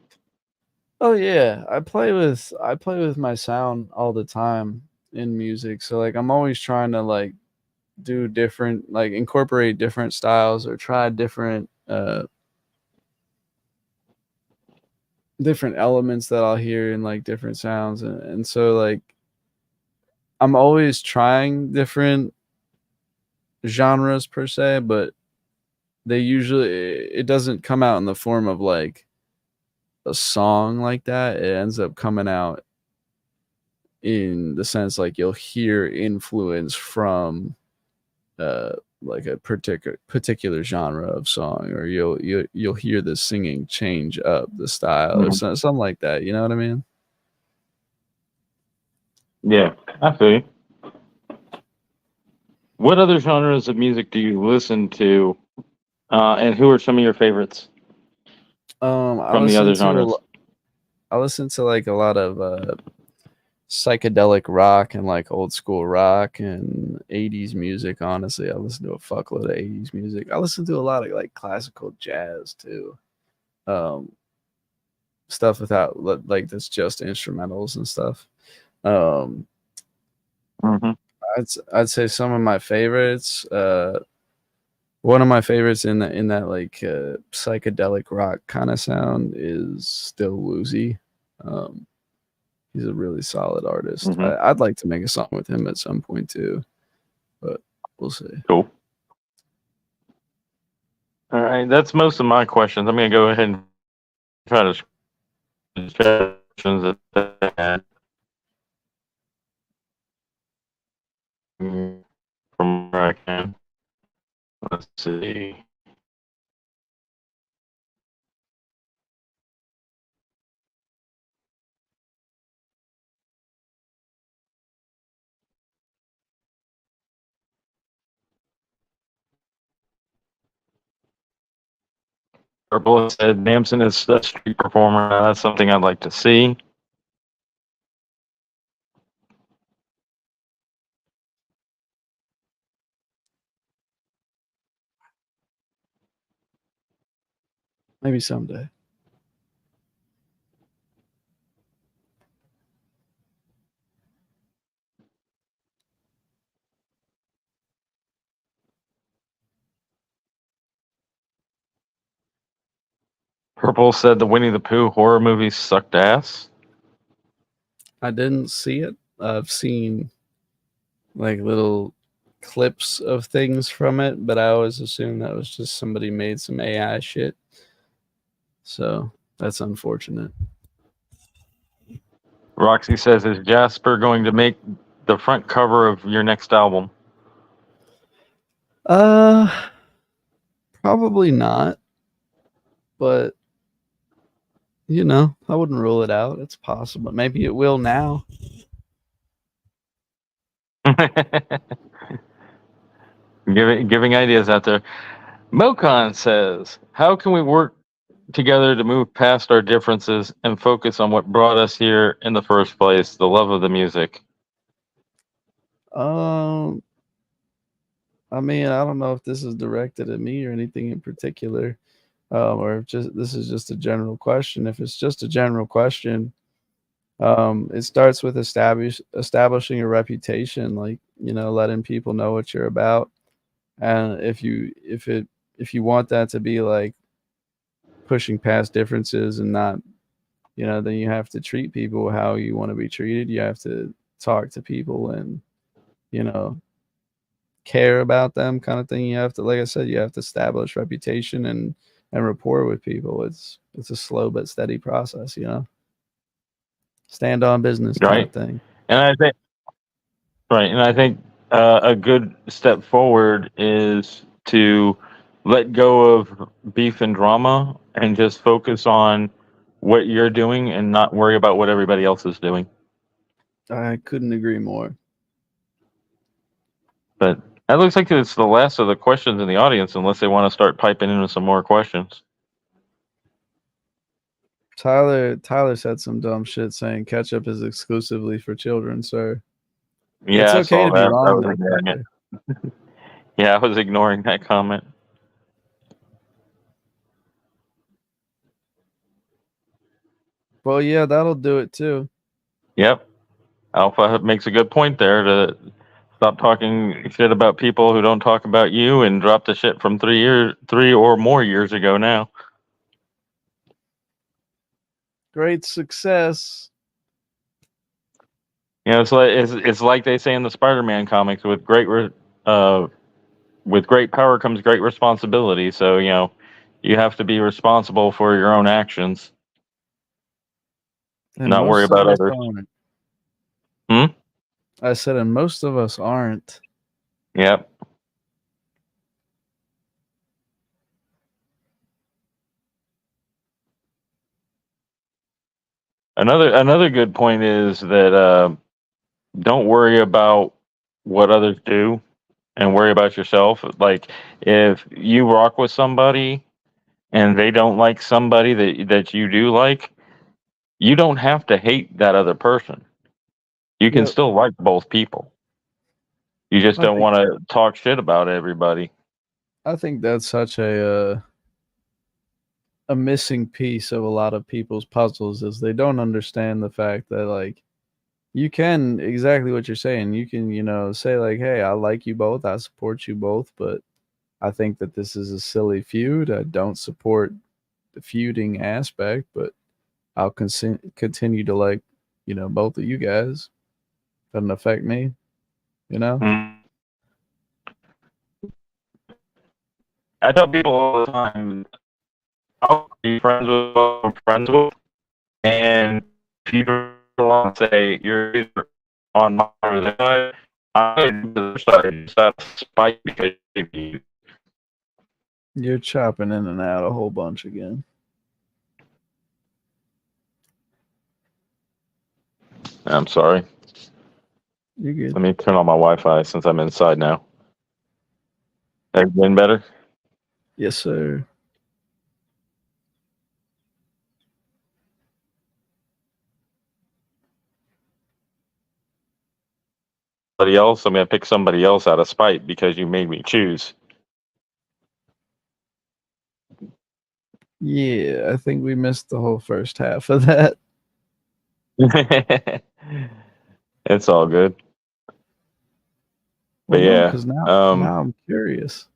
Oh yeah, I play with my sound all the time in music. So like I'm always trying to like do different, like incorporate different styles or try different elements that I'll hear in like different sounds, and so like I'm always trying different genres per se, but they usually it doesn't come out in the form of like a song like that. It ends up coming out in the sense like you'll hear influence from uh like a particular genre of song, or you'll hear the singing change up the style or Mhm. something like that, you know what I mean? Yeah, I feel you. What other genres of music do you listen to, and who are some of your favorites I from the listen other to genres? I listen to like a lot of psychedelic rock and like old school rock and 80s music. Honestly, I listen to a fuckload of 80s music. I listen to a lot of like classical jazz too. Um, Stuff without like that's just instrumentals and stuff. Um, Hmm. I'd say some of my favorites. One of my favorites in that like psychedelic rock kind of sound is still Woozy. Um, he's a really solid artist. Hmm. I'd like to make a song with him at some point too, but we'll see. Cool. All right, that's most of my questions. I'm going to go ahead and try to questions that I had from where I can. Let's see. Purple said Nampson is a street performer. That's something I'd like to see. Maybe someday. Purple said the Winnie the Pooh horror movie sucked ass. I didn't see it. I've seen like little clips of things from it, but I always assumed that was just somebody made some AI shit. So that's unfortunate. Roxy says, is Jasper going to make the front cover of your next album? Uh, Probably not, but you know, I wouldn't rule it out. It's possible. Maybe it will now. Giving ideas out there. Mocon says, how can we work together to move past our differences and focus on what brought us here in the first place, the love of the music? Um, I mean, I don't know if this is directed at me or anything in particular, or if just this is just a general question. If it's just a general question, it starts with establishing a reputation, like you know, letting people know what you're about, and if you want that to be like pushing past differences and not, you know, then you have to treat people how you want to be treated. You have to talk to people and, you know, care about them kind of thing. You have to, like I said, you have to establish reputation and rapport with people. It's a slow but steady process, you know. Stand on business kind of Right. thing. And I think, right. And I think a good step forward is to let go of beef and drama and just focus on what you're doing and not worry about what everybody else is doing. I couldn't agree more. But that looks like it's the last of the questions in the audience, unless they want to start piping in with some more questions. Tyler said some dumb shit saying ketchup is exclusively for children, sir. Yeah, It's I okay saw to be that. I wrong was though, ignoring it. Tyler. Yeah, I was ignoring that comment. Well, yeah, that'll do it too. Yep. Alpha makes a good point there to stop talking shit about people who don't talk about you and drop the shit from 3 or more years ago now. Great success. You know, it's like they say in the Spider-Man comics, with great power comes great responsibility. So, you know, you have to be responsible for your own actions, And not worry most of about us others. aren't. Hmm? I said, and most of us aren't. Yep. Another good point is that don't worry about what others do and worry about yourself. Like if you rock with somebody and they don't like somebody that you do like, you don't have to hate that other person. You can Yep. still like both people. You just I don't think want to talk shit about everybody. I think that's such a missing piece of a lot of people's puzzles is they don't understand the fact that like you can exactly what you're saying. You can, say like, "Hey, I like you both. I support you both, but I think that this is a silly feud. I don't support the feuding aspect, but I'll continue to like, both of you guys. Doesn't affect me, you know?" Mm. I tell people all the time, I'll be friends with who I'm friends with, and people want to say you're either on my or their side. I'm the other side just out of spite because you. You're chopping in and out a whole bunch again. I'm sorry. You're good. Let me turn on my Wi-Fi since I'm inside now. Has it been better? Yes, sir. Somebody else? I'm gonna pick somebody else out of spite because you made me choose. Yeah, I think we missed the whole first half of that. It's all good. Well, But no, yeah. because now I'm curious.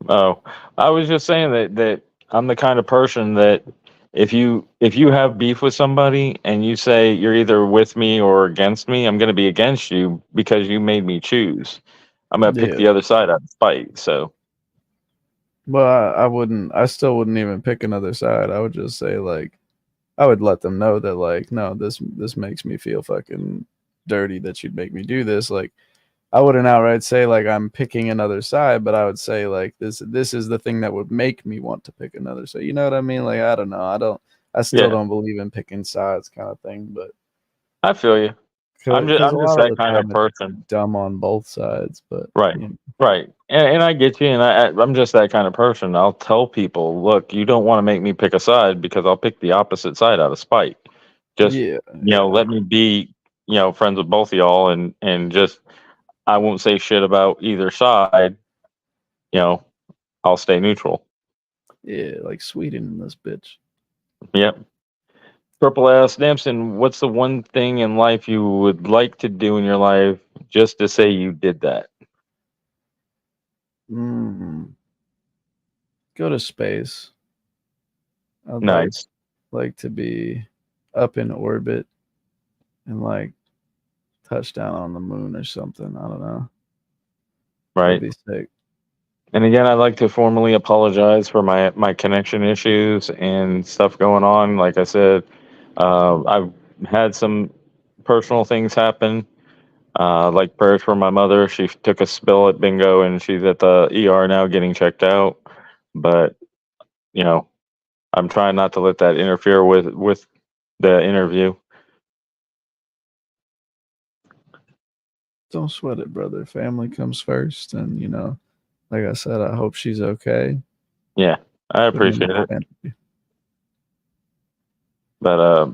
Oh, I was just saying that I'm the kind of person that if you have beef with somebody and you say you're either with me or against me, I'm going to be against you because you made me choose. I'm going to pick Yeah. the other side out of spite. So Well, I wouldn't. I still wouldn't even pick another side. I would just say like, I would let them know that like, no, this makes me feel fucking dirty that you'd make me do this. Like, I wouldn't outright say like I'm picking another side, but I would say like this is the thing that would make me want to pick another side. You know what I mean? Like, I don't know. I still yeah, don't believe in picking sides kind of thing, but I feel you. because a I'm just lot of that the kind of time it's person. dumb on both sides. But Right. you know, Right. And I get you. And I'm just that kind of person. I'll tell people, look, you don't want to make me pick a side because I'll pick the opposite side out of spite. Just, yeah, yeah, let me be, friends with both of y'all and just, I won't say shit about either side. You know, I'll stay neutral. yeah, like Sweden in this bitch. Yep. Triple S, Nampson, what's the one thing in life you would like to do in your life just to say you did that? Mm, go to space. I'd Nice. like to be up in orbit and like touch down on the moon or something. I don't know. That'd Right. be sick. And again, I'd like to formally apologize for my connection issues and stuff going on. Like I said, I've had some personal things happen, like prayers for my mother. She took a spill at bingo and she's at the ER now getting checked out. But, you know, I'm trying not to let that interfere with the interview. Don't sweat it, brother. Family comes first, and like I said, I hope she's okay. Yeah, I Put her in appreciate my it. family. But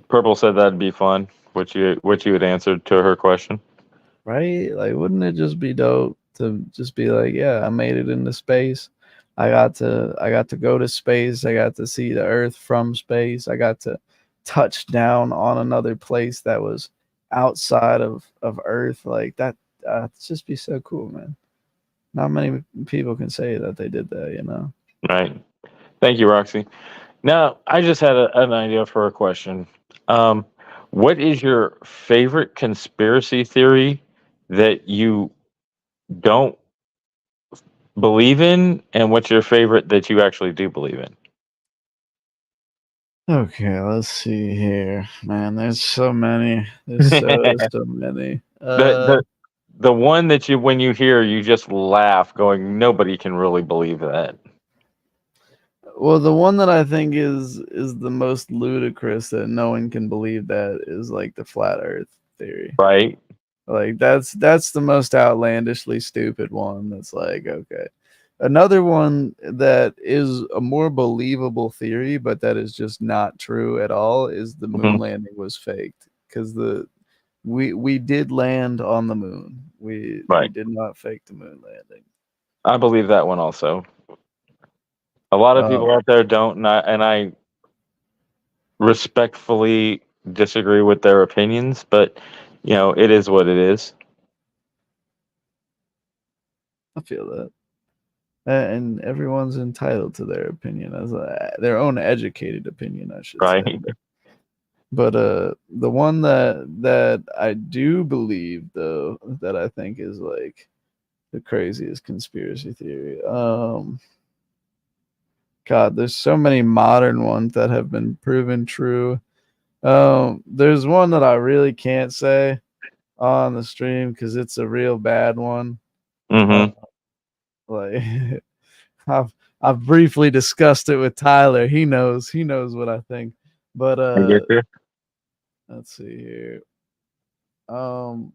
Purple said that'd be fun. What you had answered to her question. Right? Like, wouldn't it just be dope to just be like, yeah, I made it into space. I got to go to space. I got to see the Earth from space. I got to touch down on another place that was outside of Earth. Like that, it'd just be so cool, man. Not many people can say that they did that, you know. Right. Thank you, Roxy. Now, I just had an idea for a question. Um, what is your favorite conspiracy theory that you don't believe in, and what's your favorite that you actually do believe in? Okay, let's see here, man. There's so many. There's so many. the the the one that you when you hear you just laugh, going, nobody can really believe that, Well, the one that I think is the most ludicrous that no one can believe that is like the flat Earth theory. right? Like that's the most outlandishly stupid one. That's like okay. Another one that is a more believable theory, but that is just not true at all, is the moon Hmm. landing was faked because we did land on the moon. We Right. did not fake the moon landing. I believe that one also. A lot of people Um, out there don't, and I respectfully disagree with their opinions, but it is what it is. I feel that. And everyone's entitled to their opinion as their own educated opinion, I should say. Right. But the one that I do believe though that I think is like the craziest conspiracy theory. God, there's so many modern ones that have been proven true. There's one that I really can't say on the stream because it's a real bad one. Uh, Hmm. like I've briefly discussed it with Tyler. He knows what I think. But I get you. let's see here. Um,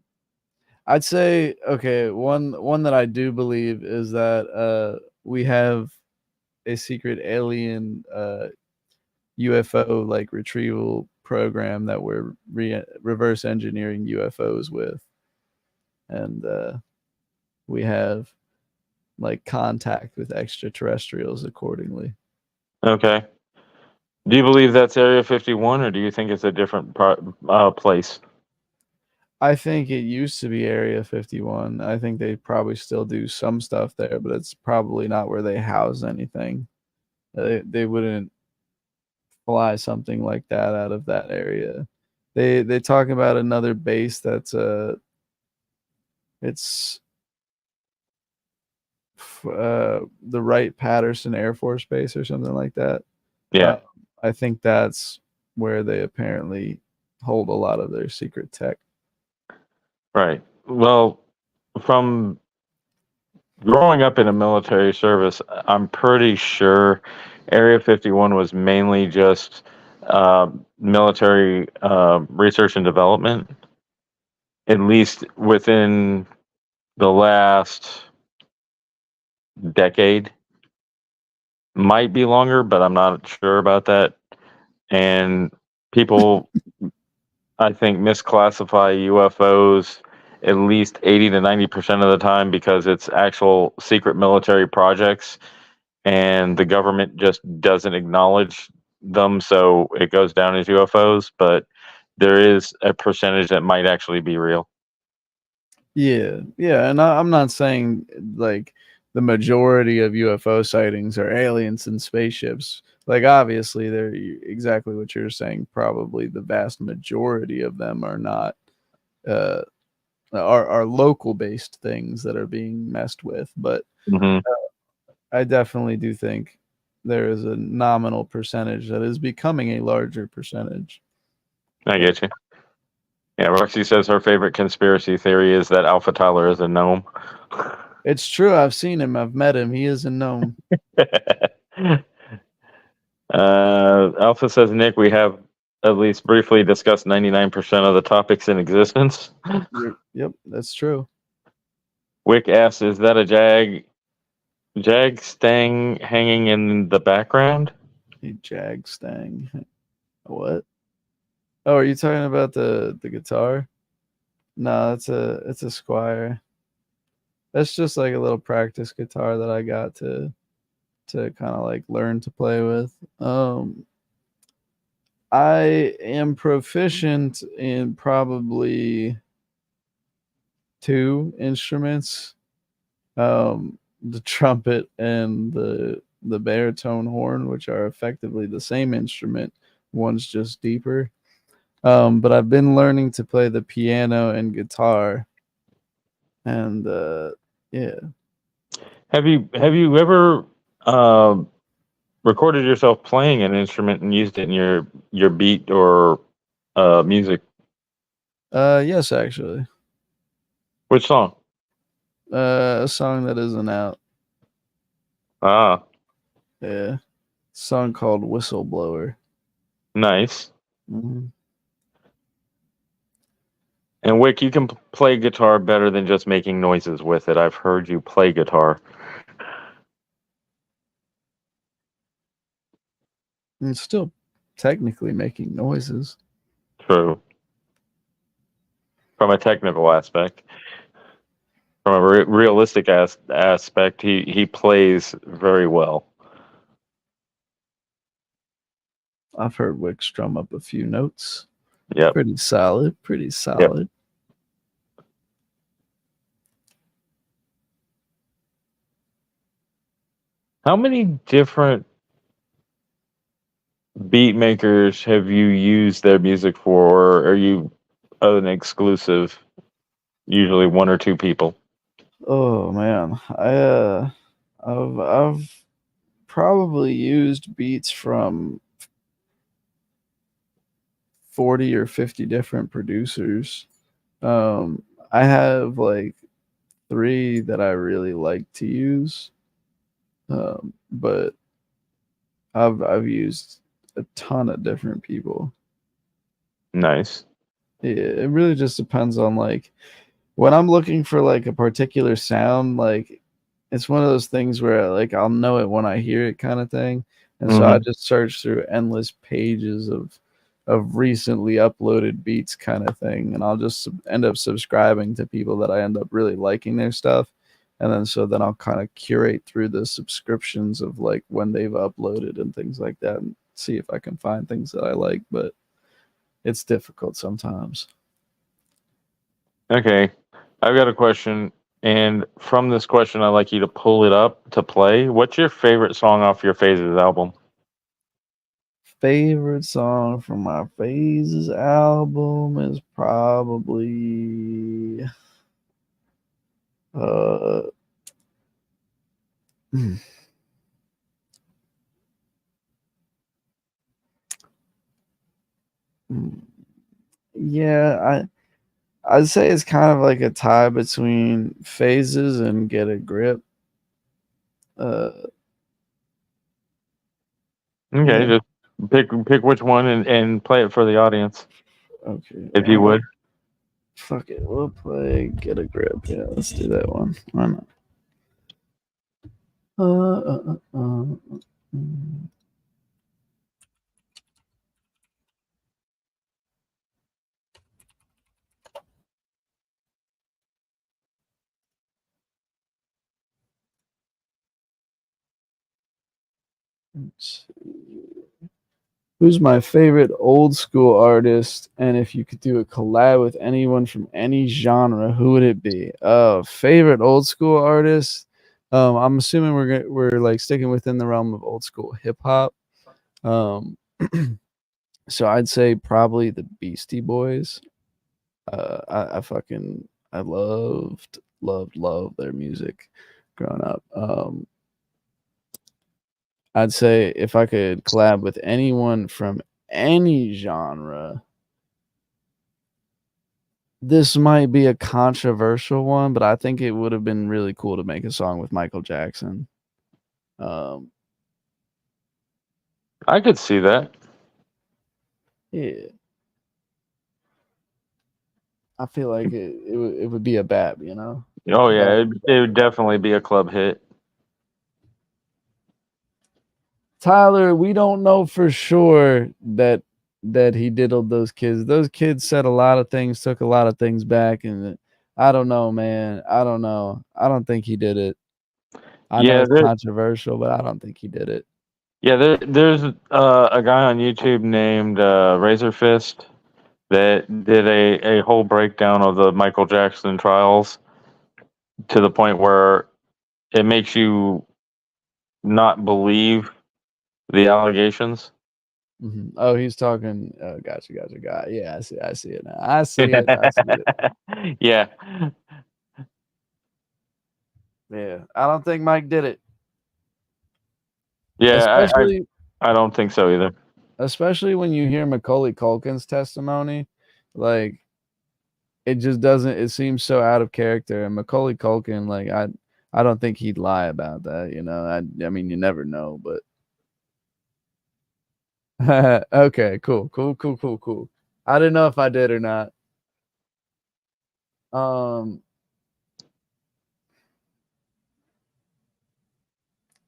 I'd say okay. One that I do believe is that we have a secret alien UFO like retrieval program that we're reverse engineering UFOs with, and we have like contact with extraterrestrials accordingly. Okay. Do you believe that's Area 51, or do you think it's a different place? I think it used to be Area 51. I think they probably still do some stuff there, but it's probably not where they house anything. They wouldn't fly something like that out of that area. They talk about another base that's it's the Wright Patterson Air Force Base or something like that. Yeah. Uh, I think that's where they apparently hold a lot of their secret tech. Right. Well, from growing up in a military service, I'm pretty sure Area 51 was mainly just military research and development, at least within the last decade. Might be longer, but I'm not sure about that. And people, I think, misclassify UFOs at least 80 to 90% of the time because it's actual secret military projects and the government just doesn't acknowledge them, so it goes down as UFOs. But there is a percentage that might actually be real. Yeah, yeah, and I'm not saying like the majority of UFO sightings are aliens and spaceships. Like obviously, they're exactly what you're saying. Probably the vast majority of them are not uh, are local based things that are being messed with. But Hmm. I definitely do think there is a nominal percentage that is becoming a larger percentage. I get you. Yeah, Roxy says her favorite conspiracy theory is that Alpha Tyler is a gnome. It's true. I've seen him. I've met him. He is a gnome. Alpha says, Nick, we have at least briefly discussed 99% of the topics in existence. Yep, that's true. Wick asks, is that a Jag stang hanging in the background? A Jag Stang. What? Oh, are you talking about the guitar? No, it's a Squire. That's just like a little practice guitar that I got to kind of like learn to play with. I am proficient in probably two instruments, the trumpet and the baritone horn, which are effectively the same instrument. One's just deeper. But I've been learning to play the piano and guitar, and yeah. Have you ever recorded yourself playing an instrument and used it in your beat or music? Yes, actually. Which song? A song that isn't out. Ah, Yeah, song called Whistleblower. nice. Mm-hmm. And Wick, you can play guitar better than just making noises with it. I've heard you play guitar. And still technically making noises. True. From a technical aspect, from a realistic aspect, he plays very well. I've heard Wick strum up a few notes. Yep. Pretty solid. Pretty Yep. solid. How many different beat makers have you used their music for, or are you an exclusive? Usually one or two people. Oh man, I've probably used beats from 40 or 50 different producers. I have like three that I really like to use, but I've used a ton of different people. Nice. Yeah, it really just depends on like when I'm looking for like a particular sound, like it's one of those things where like I'll know it when I hear it kind of thing. And so I just search through endless pages of recently uploaded beats kind of thing, and I'll just end up subscribing to people that I end up really liking their stuff. And then I'll kind of curate through the subscriptions of like when they've uploaded and things like that and see if I can find things that I like, but it's difficult sometimes. Okay. I've got a question, and from this question, I'd like you to pull it up to play. What's your favorite song off your Phases album? Favorite song from my Phases album is probably uh yeah, I'd say it's kind of like a tie between Phases and Get a Grip. Okay, Yeah. just pick which one and play it for the audience, Okay. if you would. Fuck it. We'll play Get a Grip. Yeah, let's do that one. Why not? Let's see. Who's my favorite old school artist? And if you could do a collab with anyone from any genre, who would it be? Favorite old school artist. I'm assuming we're like sticking within the realm of old school hip hop. So I'd say probably the Beastie Boys. I fucking I loved their music growing up. I'd say if I could collab with anyone from any genre, this might be a controversial one, but I think it would have been really cool to make a song with Michael Jackson. I could see that. Yeah. I feel like it would be a bab, you know? Oh yeah, it would definitely be a club hit. Tyler, we don't know for sure that that he diddled those kids. Those kids said a lot of things, took a lot of things back, and I don't know, man. I don't know. I don't think he did it. I know Yeah, it's controversial, but I don't think he did it. yeah. There's a guy on YouTube named Razor Fist that did a whole breakdown of the Michael Jackson trials to the point where it makes you not believe the allegations. Oh, he's talking. Oh, gotcha. Got yeah. I see it now. I see it. I see it. Yeah, Yeah, I don't think Mike did it. yeah. Especially, I don't think so either. especially when you hear Macaulay Culkin's testimony, like it just doesn't. It seems so out of character. And Macaulay Culkin, like I don't think he'd lie about that. You know, I mean, you never know, but okay, cool. I didn't know if I did or not. Um,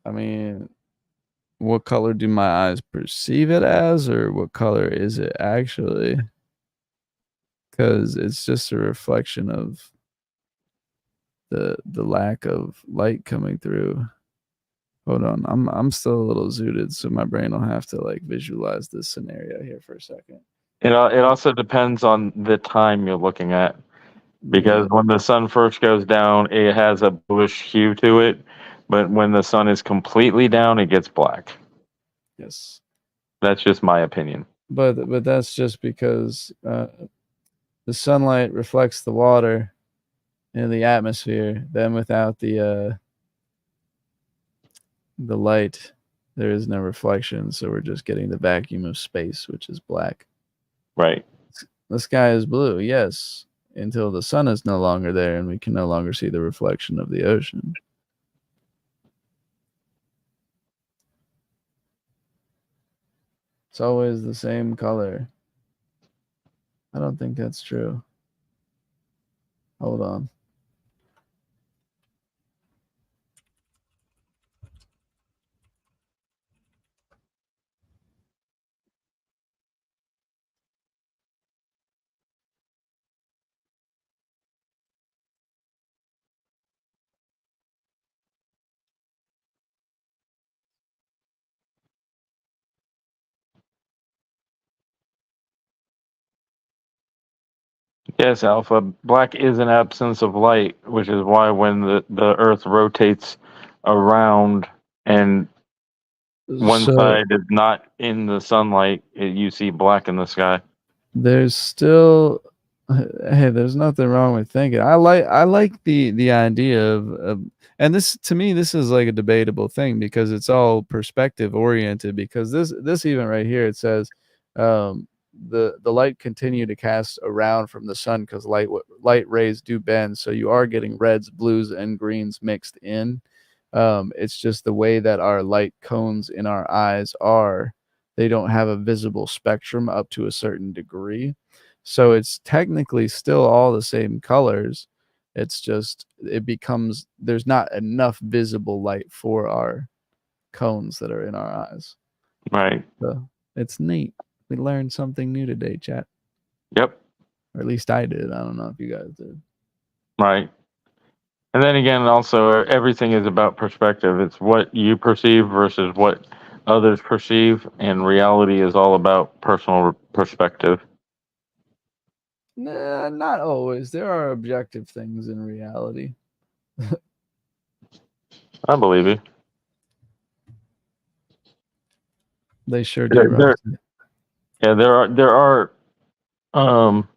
I mean, what color do my eyes perceive it as, or what color is it actually? Because it's just a reflection of the lack of light coming through. Hold on, I'm still a little zooted, so my brain will have to like visualize this scenario here for a second. It also depends on the time you're looking at, because Yeah, when the sun first goes down, it has a bluish hue to it, but when the sun is completely down, it gets black. yes, That's just my opinion. but that's just because the sunlight reflects the water in the atmosphere. Then without the light, there is no reflection, so we're just getting the vacuum of space, which is black. Right. The sky is blue, yes, until the sun is no longer there and we can no longer see the reflection of the ocean. It's always the same color. I don't think that's true. Hold on. Yes, Alpha. Black is an absence of light, which is why when the Earth rotates around and one So side is not in the sunlight, you see black in the sky. there's still hey, there's nothing wrong with thinking. I like the idea of and this to me this is like a debatable thing because it's all perspective oriented because this even right here it says the light continue to cast around from the sun because light rays do bend, so you are getting reds, blues, and greens mixed in. It's just the way that our light cones in our eyes are, they don't have a visible spectrum up to a certain degree. So it's technically still all the same colors. It's just it becomes there's not enough visible light for our cones that are in our eyes. Right. So it's neat. We learned something new today, chat. Yep. Or at least I did. I don't know if you guys did. Right. And then again, also everything is about perspective. It's what you perceive versus what others perceive, and reality is all about personal perspective. Nah, not always. There are objective things in reality. I believe you. They sure do, There, Rosie. yeah, there are um,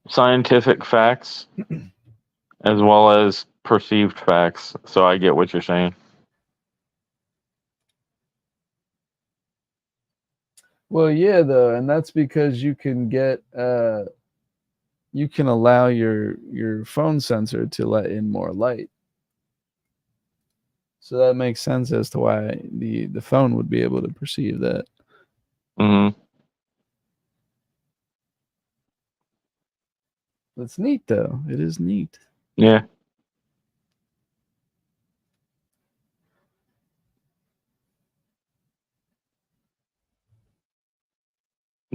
scientific facts as well as perceived facts. So I get what you're saying. Well, yeah, though, and that's because you can allow your phone sensor to let in more light. So that makes sense as to why the phone would be able to perceive that. Hmm. That's neat, though. It is neat. Yeah.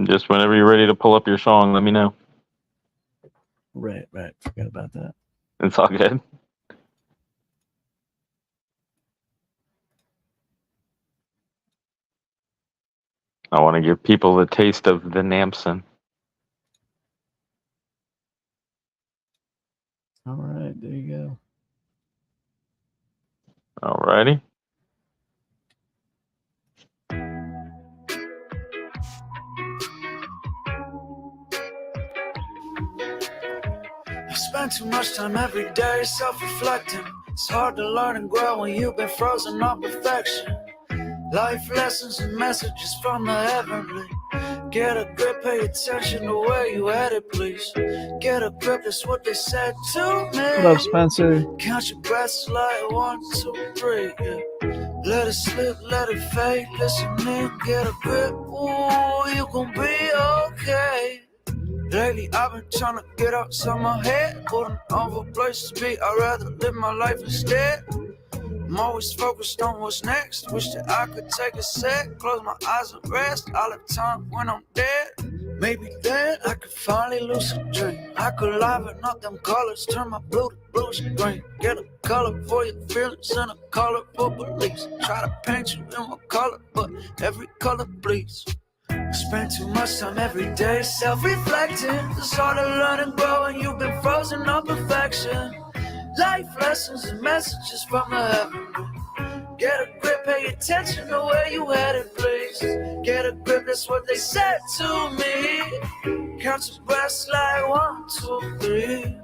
Just whenever you're ready to pull up your song, let me know. Right. Forgot about that. It's all good. I want to give people a taste of the Nampson. All right, there you go. Alrighty. I spend too much time every day self-reflecting. It's hard to learn and grow when you've been frozen on perfection. Life lessons and messages from the heavenly. Get a grip, pay attention to where you headed, please. Get a grip, that's what they said to me. What up, Spencer? Count your breaths like 1, 2, 3, yeah. Let it slip, let it fade, listen in, get a grip. Ooh, you gon' be okay. Lately I've been trying to get outside my head, holding on for places to be. I'd rather live my life instead. I'm always focused on what's next. Wish that I could take a sec, close my eyes and rest. I'll have time when I'm dead. Maybe then I could finally lucid dream. I could liven up them colors, turn my blue to bluish green. Get a color for your feelings and a color for beliefs. Try to paint you in my color, but every color bleeds. I spend too much time every day self-reflecting. It's hard to learn and grow when you've been frozen on perfection. Life lessons and messages from the heaven. Get a grip, pay attention to where you headed, please. Get a grip, that's what they said to me. Count your breaths like 1, 2, 3.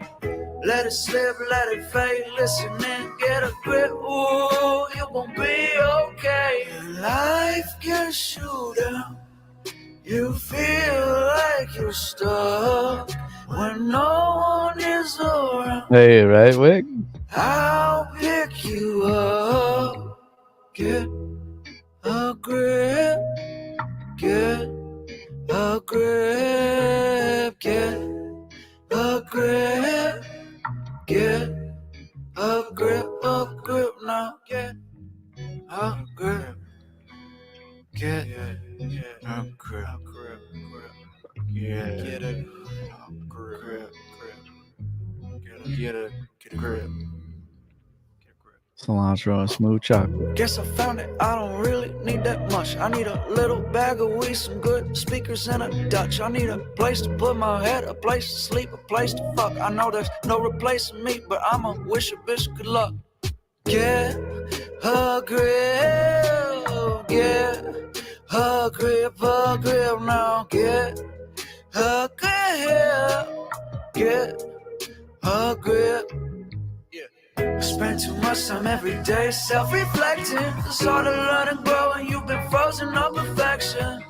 Let it slip, let it fade, listen in, get a grip. Ooh, you gon' be okay. Life can shoot down. You feel like you're stuck when no one is around. Hey, right, Wick? I'll pick you up. Get a grip. Get a grip. Get a grip. Get a grip. A grip now. Get a grip. Get a grip. Get a grip. Get a grip. Cilantro and smooth chocolate. Guess I found it, I don't really need that much. I need a little bag of weed, some good speakers, and a Dutch. I need a place to put my head, a place to sleep, a place to fuck. I know there's no replacing me, but I'ma wish a bitch good luck. Get a grip, get a grip now. Get a grip, get a grip. I spend too much time every day self-reflecting. It's hard to learn and grow when you've been frozen on perfection.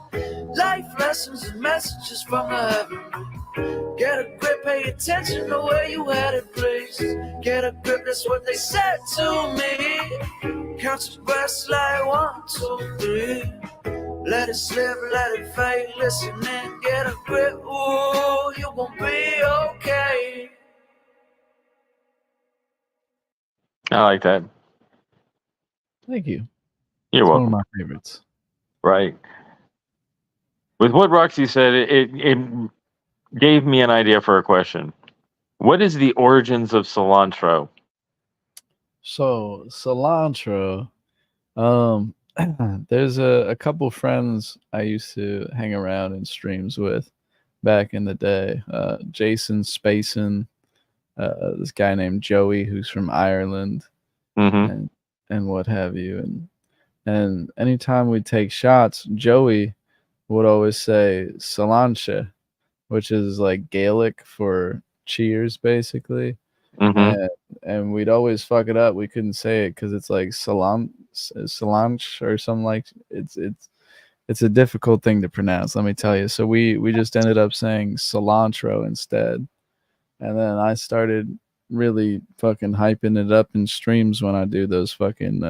Life lessons and messages from the heaven. Get a grip, pay attention to where you headed, please. Get a grip, that's what they said to me. Count your breaths like 1, 2, 3. Let it slip, let it fade, listen in, get a grip. Ooh, you gon' be okay. I like that. Thank you. You're It's welcome. one of my favorites. Right. With what Roxy said, it gave me an idea for a question. What is the origins of cilantro? So cilantro, there's a couple friends I used to hang around in streams with back in the day. Jason Spacin, this guy named Joey who's from Ireland, Mm-hmm. and what have you. And anytime we'd take shots, Joey would always say Salanche, which is like Gaelic for cheers, basically. Mm-hmm. And we'd always fuck it up. We couldn't say it because it's like Salanche or something like it's a difficult thing to pronounce, let me tell you. So we just ended up saying cilantro instead. And then I started really fucking hyping it up in streams when I do those fucking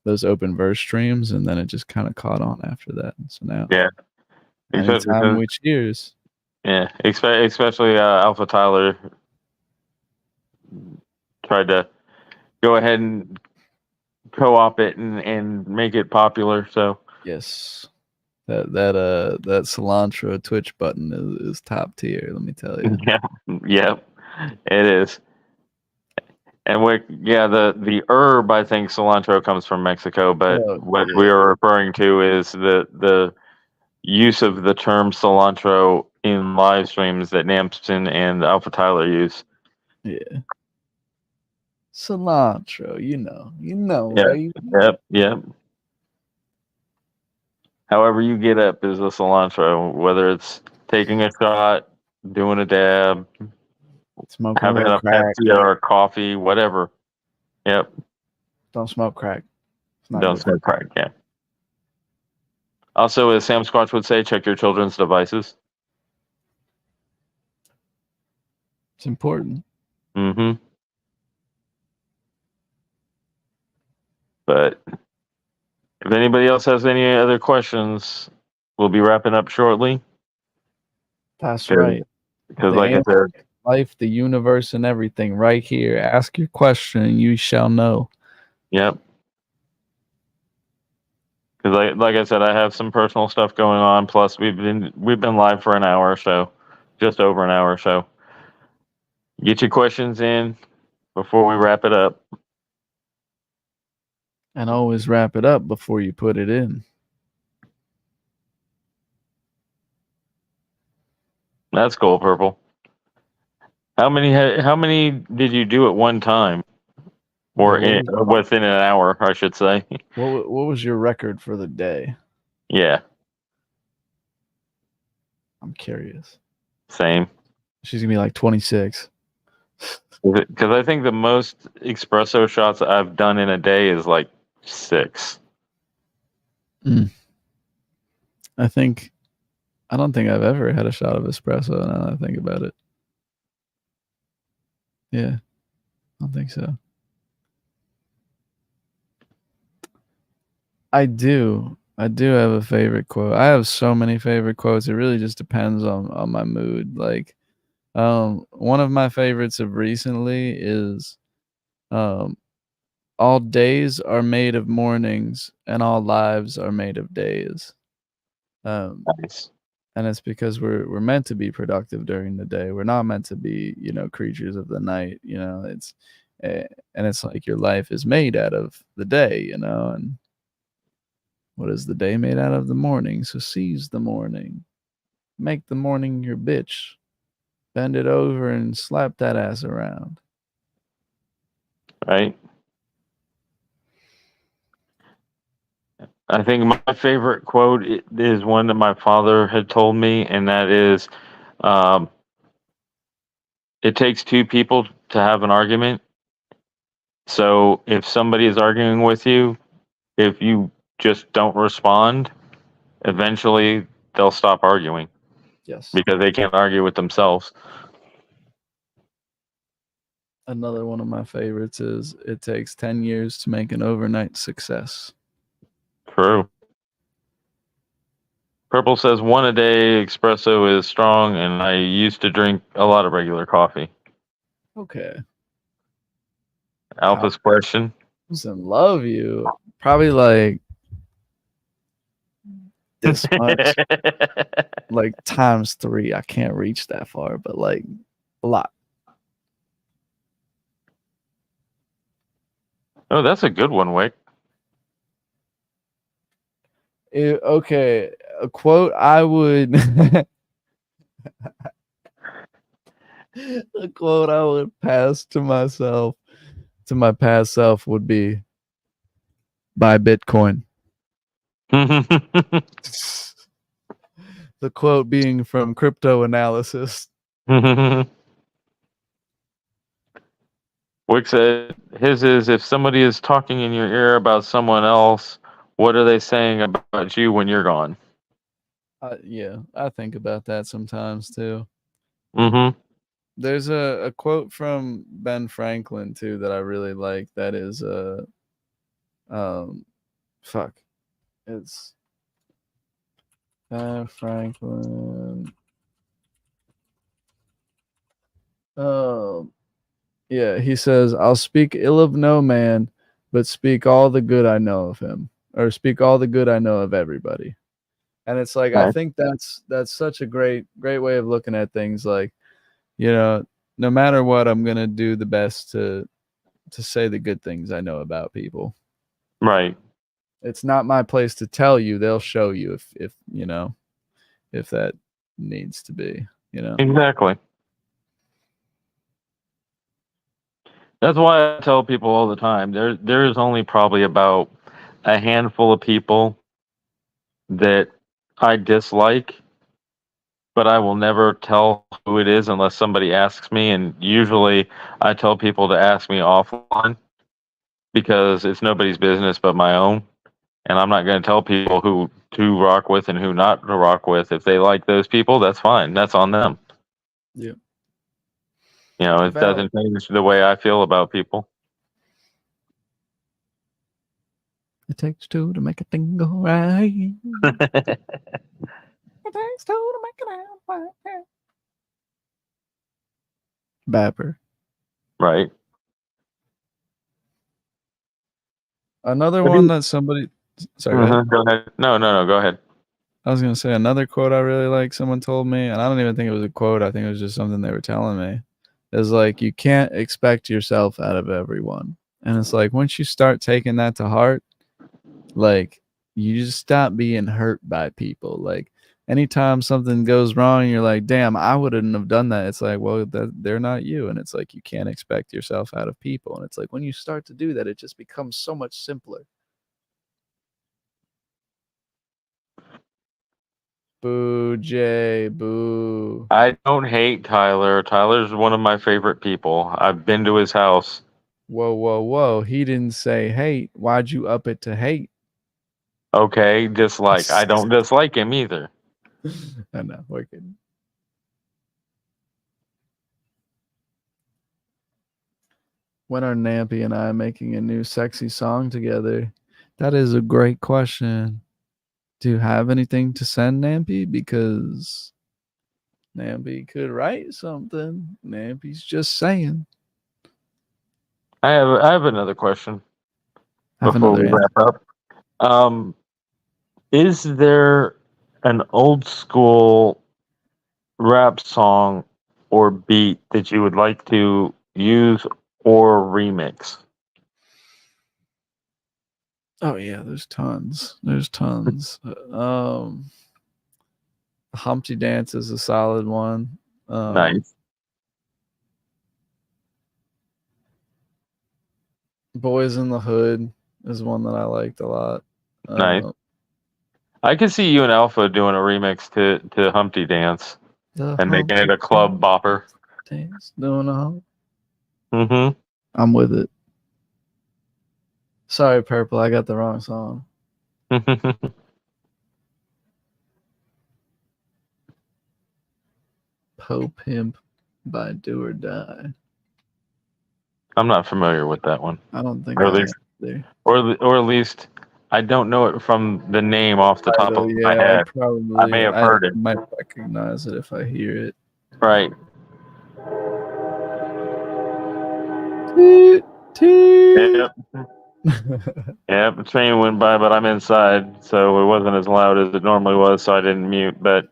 those open verse streams, and then it just kind of caught on after that. So now, Yeah. anytime we cheers, Yeah, especially Alpha Tyler tried to go ahead and co-op it and make it popular. So yes, That cilantro Twitch button is top tier. Let me tell you. Yeah, yep, it is. And the herb, I think cilantro comes from Mexico, but Oh, what we yeah. are referring to is the use of the term cilantro in live streams that Nampson and Alpha Tyler use. Yeah. Cilantro, you know, Yeah, baby. yep. However you get up is a cilantro, whether it's taking a shot, doing a dab, Smoking a having little a crack. Pepsi or a coffee, whatever. Yep, Don't smoke crack. It's not don't good. smoke crack. Yeah. Also, as Sam Squatch would say, check your children's devices. It's important. Mm-hmm. But if anybody else has any other questions, we'll be wrapping up shortly. That's right. Because, The like I answer said, to life, the universe, and everything right here. Ask your question, and you shall know. yep. Because, like I said, I have some personal stuff going on. Plus, we've been live for an hour or so, just over an hour or so. Get your questions in before we wrap it up. And always wrap it up before you put it in. That's cool, Purple. How many did you do at one time, or within an hour, I should say? What was your record for the day? Yeah, I'm curious. same. She's gonna be like 26. Because I think the most espresso shots I've done in a day is like 6. I don't think I've ever had a shot of espresso now that I think about it. Yeah, I don't think so. I do have a favorite quote. I have so many favorite quotes. It really just depends on my mood. Like, one of my favorites of recently is, all days are made of mornings and all lives are made of days. Nice. And it's because we're meant to be productive during the day. We're not meant to be, creatures of the night. And it's like your life is made out of the day, and what is the day made out of? The morning. So seize the morning. Make the morning your bitch. Bend it over and slap that ass around. Right? I think my favorite quote is one that my father had told me, and that is, it takes 2 people to have an argument. So if somebody is arguing with you, if you just don't respond, eventually they'll stop arguing Yes. because they can't argue with themselves. Another one of my favorites is it takes 10 years to make an overnight success. True. Purple says 1 a day espresso is strong, and I used to drink a lot of regular coffee. Okay. Alpha's question. Love you. Probably like this much. Like times 3. I can't reach that far, but like a lot. Oh, that's a good one, Wick. Okay, a quote I would a quote I would pass to myself, to my past self, would be buy Bitcoin. The quote being from Crypto Analysis. Wick said his is, if somebody is talking in your ear about someone else, what are they saying about you when you're gone? Yeah, I think about that sometimes too. Mm-hmm. There's a quote from Ben Franklin too that I really like. That is it's Ben Franklin. Yeah, he says, "I'll speak ill of no man, but speak all the good I know of him, or speak all the good I know of everybody." And it's like, I Right. think that's such a great way of looking at things. Like, you know, no matter what, I'm gonna do the best to say the good things I know about people. Right. It's not my place to tell you. They'll show you if you know, if that needs to be, you know. Exactly. That's why I tell people all the time. There is only probably about a handful of people that I dislike, but I will never tell who it is unless somebody asks me. And usually, I tell people to ask me offline because it's nobody's business but my own. And I'm not going to tell people who to rock with and who not to rock with. If they like those people, that's fine. That's on them. Yeah. You know, it Valid. doesn't change the way I feel about people. It takes two to make a thing go right. It takes two to make it out right. Bapper. Right. Another Have one you- that somebody. Sorry, go ahead. Go ahead. No, go ahead. I was gonna say another quote I really like. Someone told me, and I don't even think it was a quote. I think it was just something they were telling me. Is like, you can't expect yourself out of everyone, and it's like, once you start taking that to heart, like, you just stop being hurt by people. Like, anytime something goes wrong, you're like, damn, I wouldn't have done that. It's like, well, they're not you, and it's like, you can't expect yourself out of people, and it's like, when you start to do that, it just becomes so much simpler. Boo, Jay, boo. I don't hate Tyler. Tyler's one of my favorite people. I've been to his house. Whoa, whoa, whoa. He didn't say hate. Why'd you up it to hate? Okay, dislike. I don't dislike him either. I know, we're kidding. When are Nampy and I making a new sexy song together? That is a great question. Do you have anything to send, Nampy? Because Nampy could write something. Nampy's just saying. I have another question Have before another we answer. wrap up. Is there an old school rap song or beat that you would like to use or remix? Oh yeah, there's tons. There's tons. Humpty Dance is a solid one. Nice. Boys in the Hood is one that I liked a lot. Nice. I could see you and Alpha doing a remix to Humpty Dance and making it a club bopper. Dance, doing a hump. Mm-hmm. I'm with it. Sorry, Purple, I got the wrong song. Po Pimp by Do or Die. I'm not familiar with that one. I don't think Or I at least, am either. or at least I don't know it from the name off the top of my Yeah, head. I may have heard it. might recognize it if I hear it. Right. Toot, toot. Yep. Yep. The train went by, but I'm inside, so it wasn't as loud as it normally was, so I didn't mute. But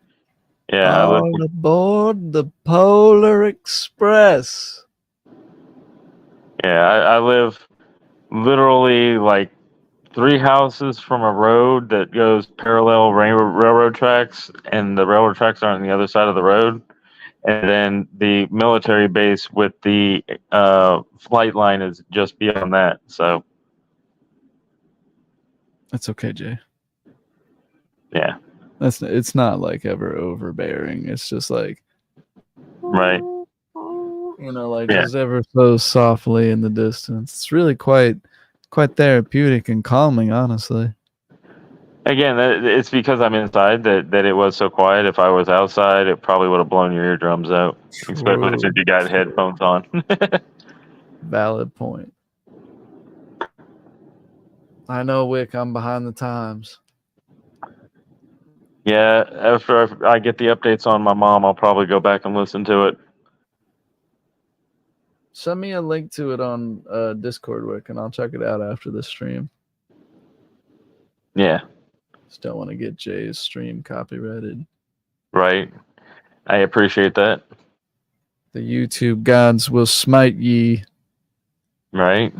yeah, All aboard the Polar Express. I live literally like 3 houses from a road that goes parallel railroad tracks, and the railroad tracks are on the other side of the road. And then the military base with the flight line is just beyond that. So That's okay, Jay. yeah, It's not like ever overbearing. It's just like, right. you know, like Yeah. just ever so softly in the distance. It's really quite therapeutic and calming, honestly. Again, it's because I'm inside that it was so quiet. If I was outside, it probably would have blown your eardrums out, especially if you got headphones on. Valid point. I know, Wick, I'm behind the times. Yeah, after I get the updates on my mom, I'll probably go back and listen to it. Send me a link to it on Discord, Wick, and I'll check it out after the stream. Yeah. Just don't want to get Jay's stream copyrighted. Right. I appreciate that. The YouTube gods will smite ye. Right.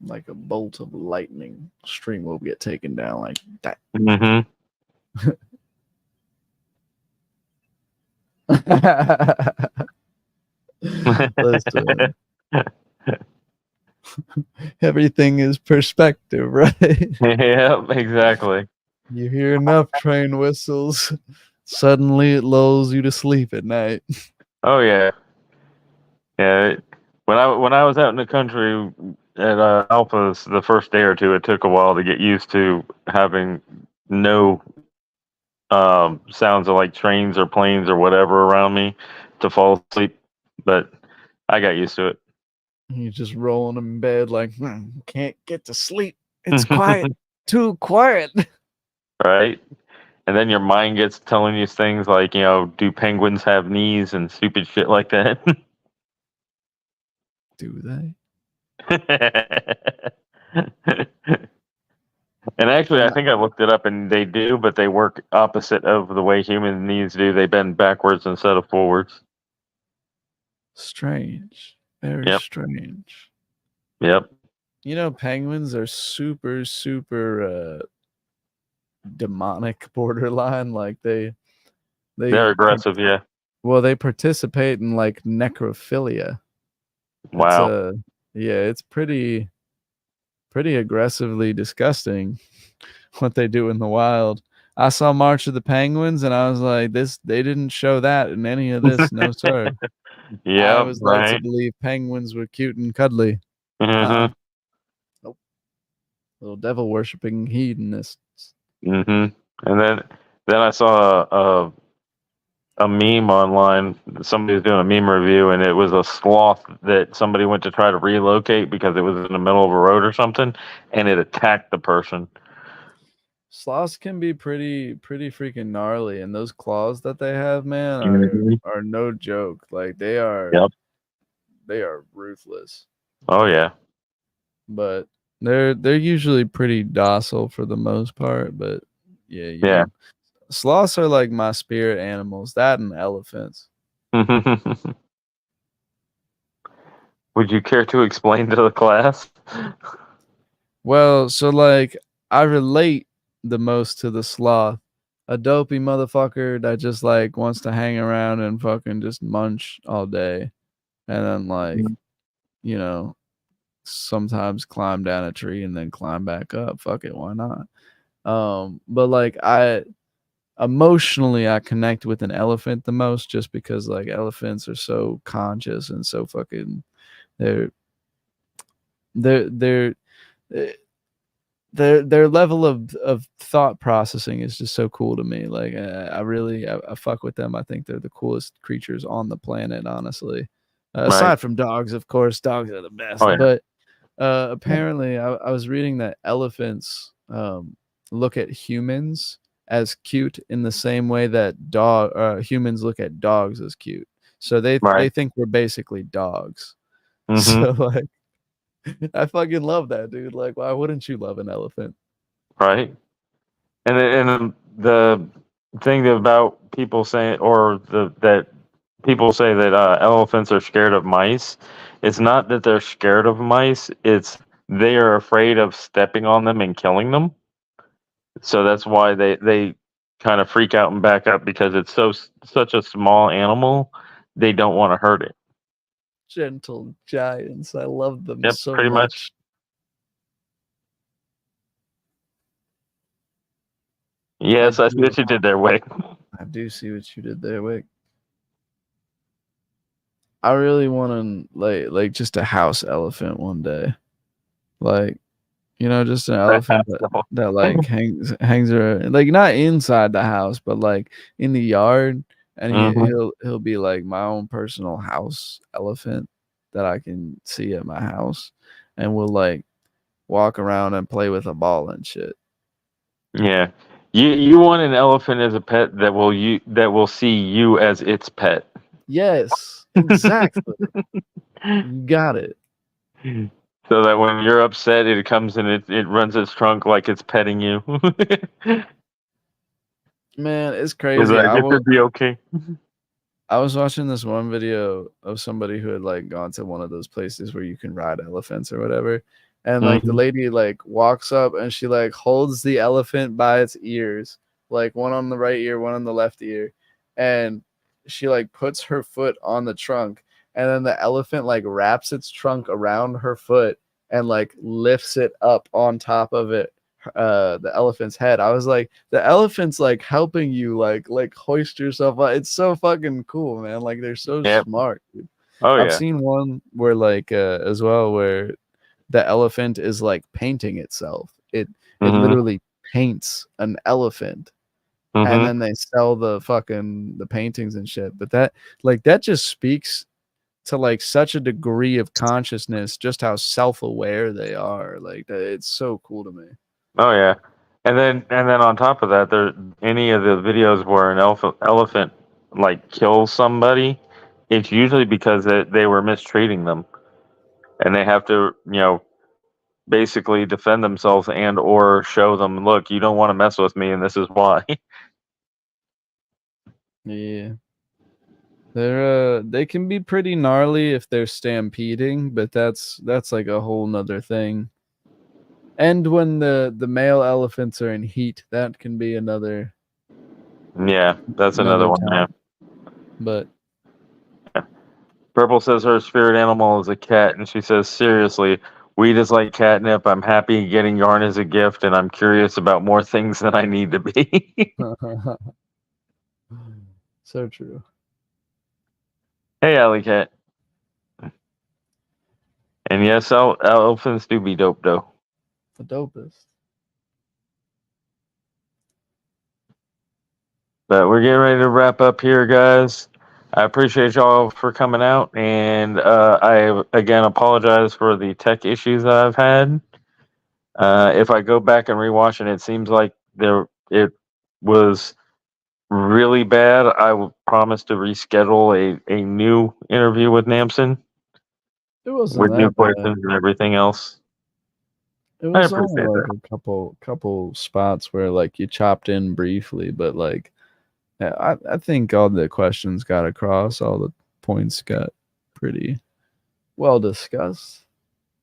Like a bolt of lightning. Stream will get taken down like that. Mm-hmm. Listen. Everything is perspective, right? Yep, exactly. You hear enough train whistles, suddenly it lulls you to sleep at night. Oh yeah. Yeah. When I was out in the country at Alpha's the first day or two, it took a while to get used to having no sounds of like trains or planes or whatever around me to fall asleep. But I got used to it. You're just rolling in bed like, can't get to sleep. It's quiet. Too quiet. Right? And then your mind gets telling you things like, do penguins have knees and stupid shit like that? Do they? And actually, I think I looked it up, and they do, but they work opposite of the way human knees do. They bend backwards instead of forwards. Strange. Very Yep. strange. Yep. You know, penguins are super, super demonic borderline. Like they're aggressive, yeah. Well, they participate in like necrophilia. Wow. It's pretty aggressively disgusting what they do in the wild. I saw March of the Penguins and I was like, they didn't show that in any of this. No, sir. Yeah, I was led to believe penguins were cute and cuddly. Mm-hmm. Nope. Little devil worshipping hedonists. Mm-hmm. And then I saw a meme online. Somebody was doing a meme review, and it was a sloth that somebody went to try to relocate because it was in the middle of a road or something, and it attacked the person. Sloths can be pretty freaking gnarly, and those claws that they have, man, are no joke. Like they are ruthless. Oh yeah. But they're usually pretty docile for the most part. But yeah, you know, sloths are like my spirit animals. That and elephants. Would you care to explain to the class? Well, so like I relate the most to the sloth. A dopey motherfucker that just like wants to hang around and fucking just munch all day. And then like, you know, sometimes climb down a tree and then climb back up. Fuck it, why not? But like I connect with an elephant the most just because like elephants are so conscious and so fucking their level of thought processing is just so cool to me. Like I fuck with them. I think they're the coolest creatures on the planet, honestly. Aside from dogs, of course, dogs are the best. Oh, yeah. But apparently, I was reading that elephants look at humans as cute in the same way that humans look at dogs as cute. So they think we're basically dogs. So like, I fucking love that, dude. Like, why wouldn't you love an elephant? Right. And the thing about people saying, that people say that elephants are scared of mice, it's not that they're scared of mice, it's they are afraid of stepping on them and killing them. So that's why they kind of freak out and back up, because it's such a small animal, they don't want to hurt it. Gentle giants. I love them so pretty much. Yes, I see what you did there, Wick. I do see what you did there, Wick. I really want to like just a house elephant one day, like, you know, just an elephant that like hangs around, like not inside the house, but like in the yard, and he'll be like my own personal house elephant that I can see at my house, and we'll like walk around and play with a ball and shit. Yeah. You want an elephant as a pet that will see you as its pet. Yes, exactly. You got it. So that when you're upset, it comes and it runs its trunk like it's petting you. Man, it's Is crazy. like, it could be okay. I was watching this one video of somebody who had like gone to one of those places where you can ride elephants or whatever. And like the Mhm. lady like walks up and she like holds the elephant by its ears, like one on the right ear, one on the left ear. And she like puts her foot on the trunk, and then the elephant like wraps its trunk around her foot and like lifts it up on top of it, the elephant's head. I was like, the elephant's like helping you like hoist yourself up. It's so fucking cool, man. Like they're so Yep. smart, dude. Oh I've yeah. seen one where like as well where the elephant is like painting itself. It Mhm. literally paints an elephant, and Mhm. then they sell the paintings and shit. But that just speaks to like such a degree of consciousness, just how self-aware they are. Like it's so cool to me. Oh yeah. And then on top of that, there any of the videos where an elephant like kills somebody, it's usually because they were mistreating them, and they have to basically defend themselves and or show them, look, you don't want to mess with me, and this is why. Yeah. They can be pretty gnarly if they're stampeding, but that's like a whole nother thing. And when the male elephants are in heat, that can be another Yeah, that's another one. Yeah. time. But Purple says her spirit animal is a cat, and she says, seriously, weed is like catnip. I'm happy getting yarn as a gift, and I'm curious about more things than I need to be. so true. Hey, Alley Cat. And yes, elephants do be dope, though. The dopest. But we're getting ready to wrap up here, guys. I appreciate y'all for coming out, and I again apologize for the tech issues that I've had. If I go back and rewatch it, it seems like it was really bad. I will promise to reschedule a new interview with Nampson It wasn't with new that bad. questions and everything else. It I was only appreciate like that. a couple spots where like you chopped in briefly, but like yeah, I think all the questions got across, all the points got pretty well discussed.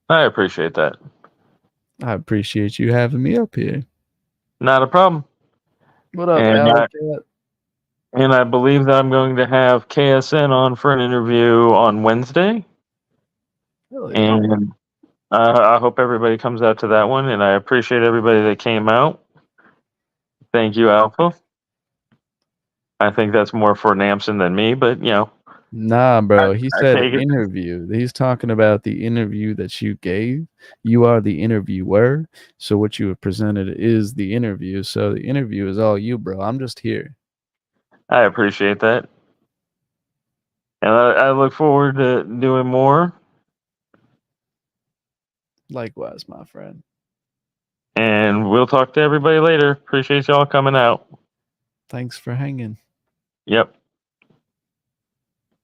I appreciate that. I appreciate you having me up here. Not a problem. What up, And Alec? I believe that I'm going to have KSN on for an interview on Wednesday. Hell yeah. And I hope everybody comes out to that one. And I appreciate everybody that came out. Thank you, Alpha. I think that's more for Nampson than me, but Nah, bro. He I said take it. interview. He's talking about the interview that you gave. You are the interviewer. So what you have presented is the interview. So the interview is all you, bro. I'm just here. I appreciate that. And I look forward to doing more. Likewise, my friend. And we'll talk to everybody later. Appreciate y'all coming out. Thanks for hanging. Yep.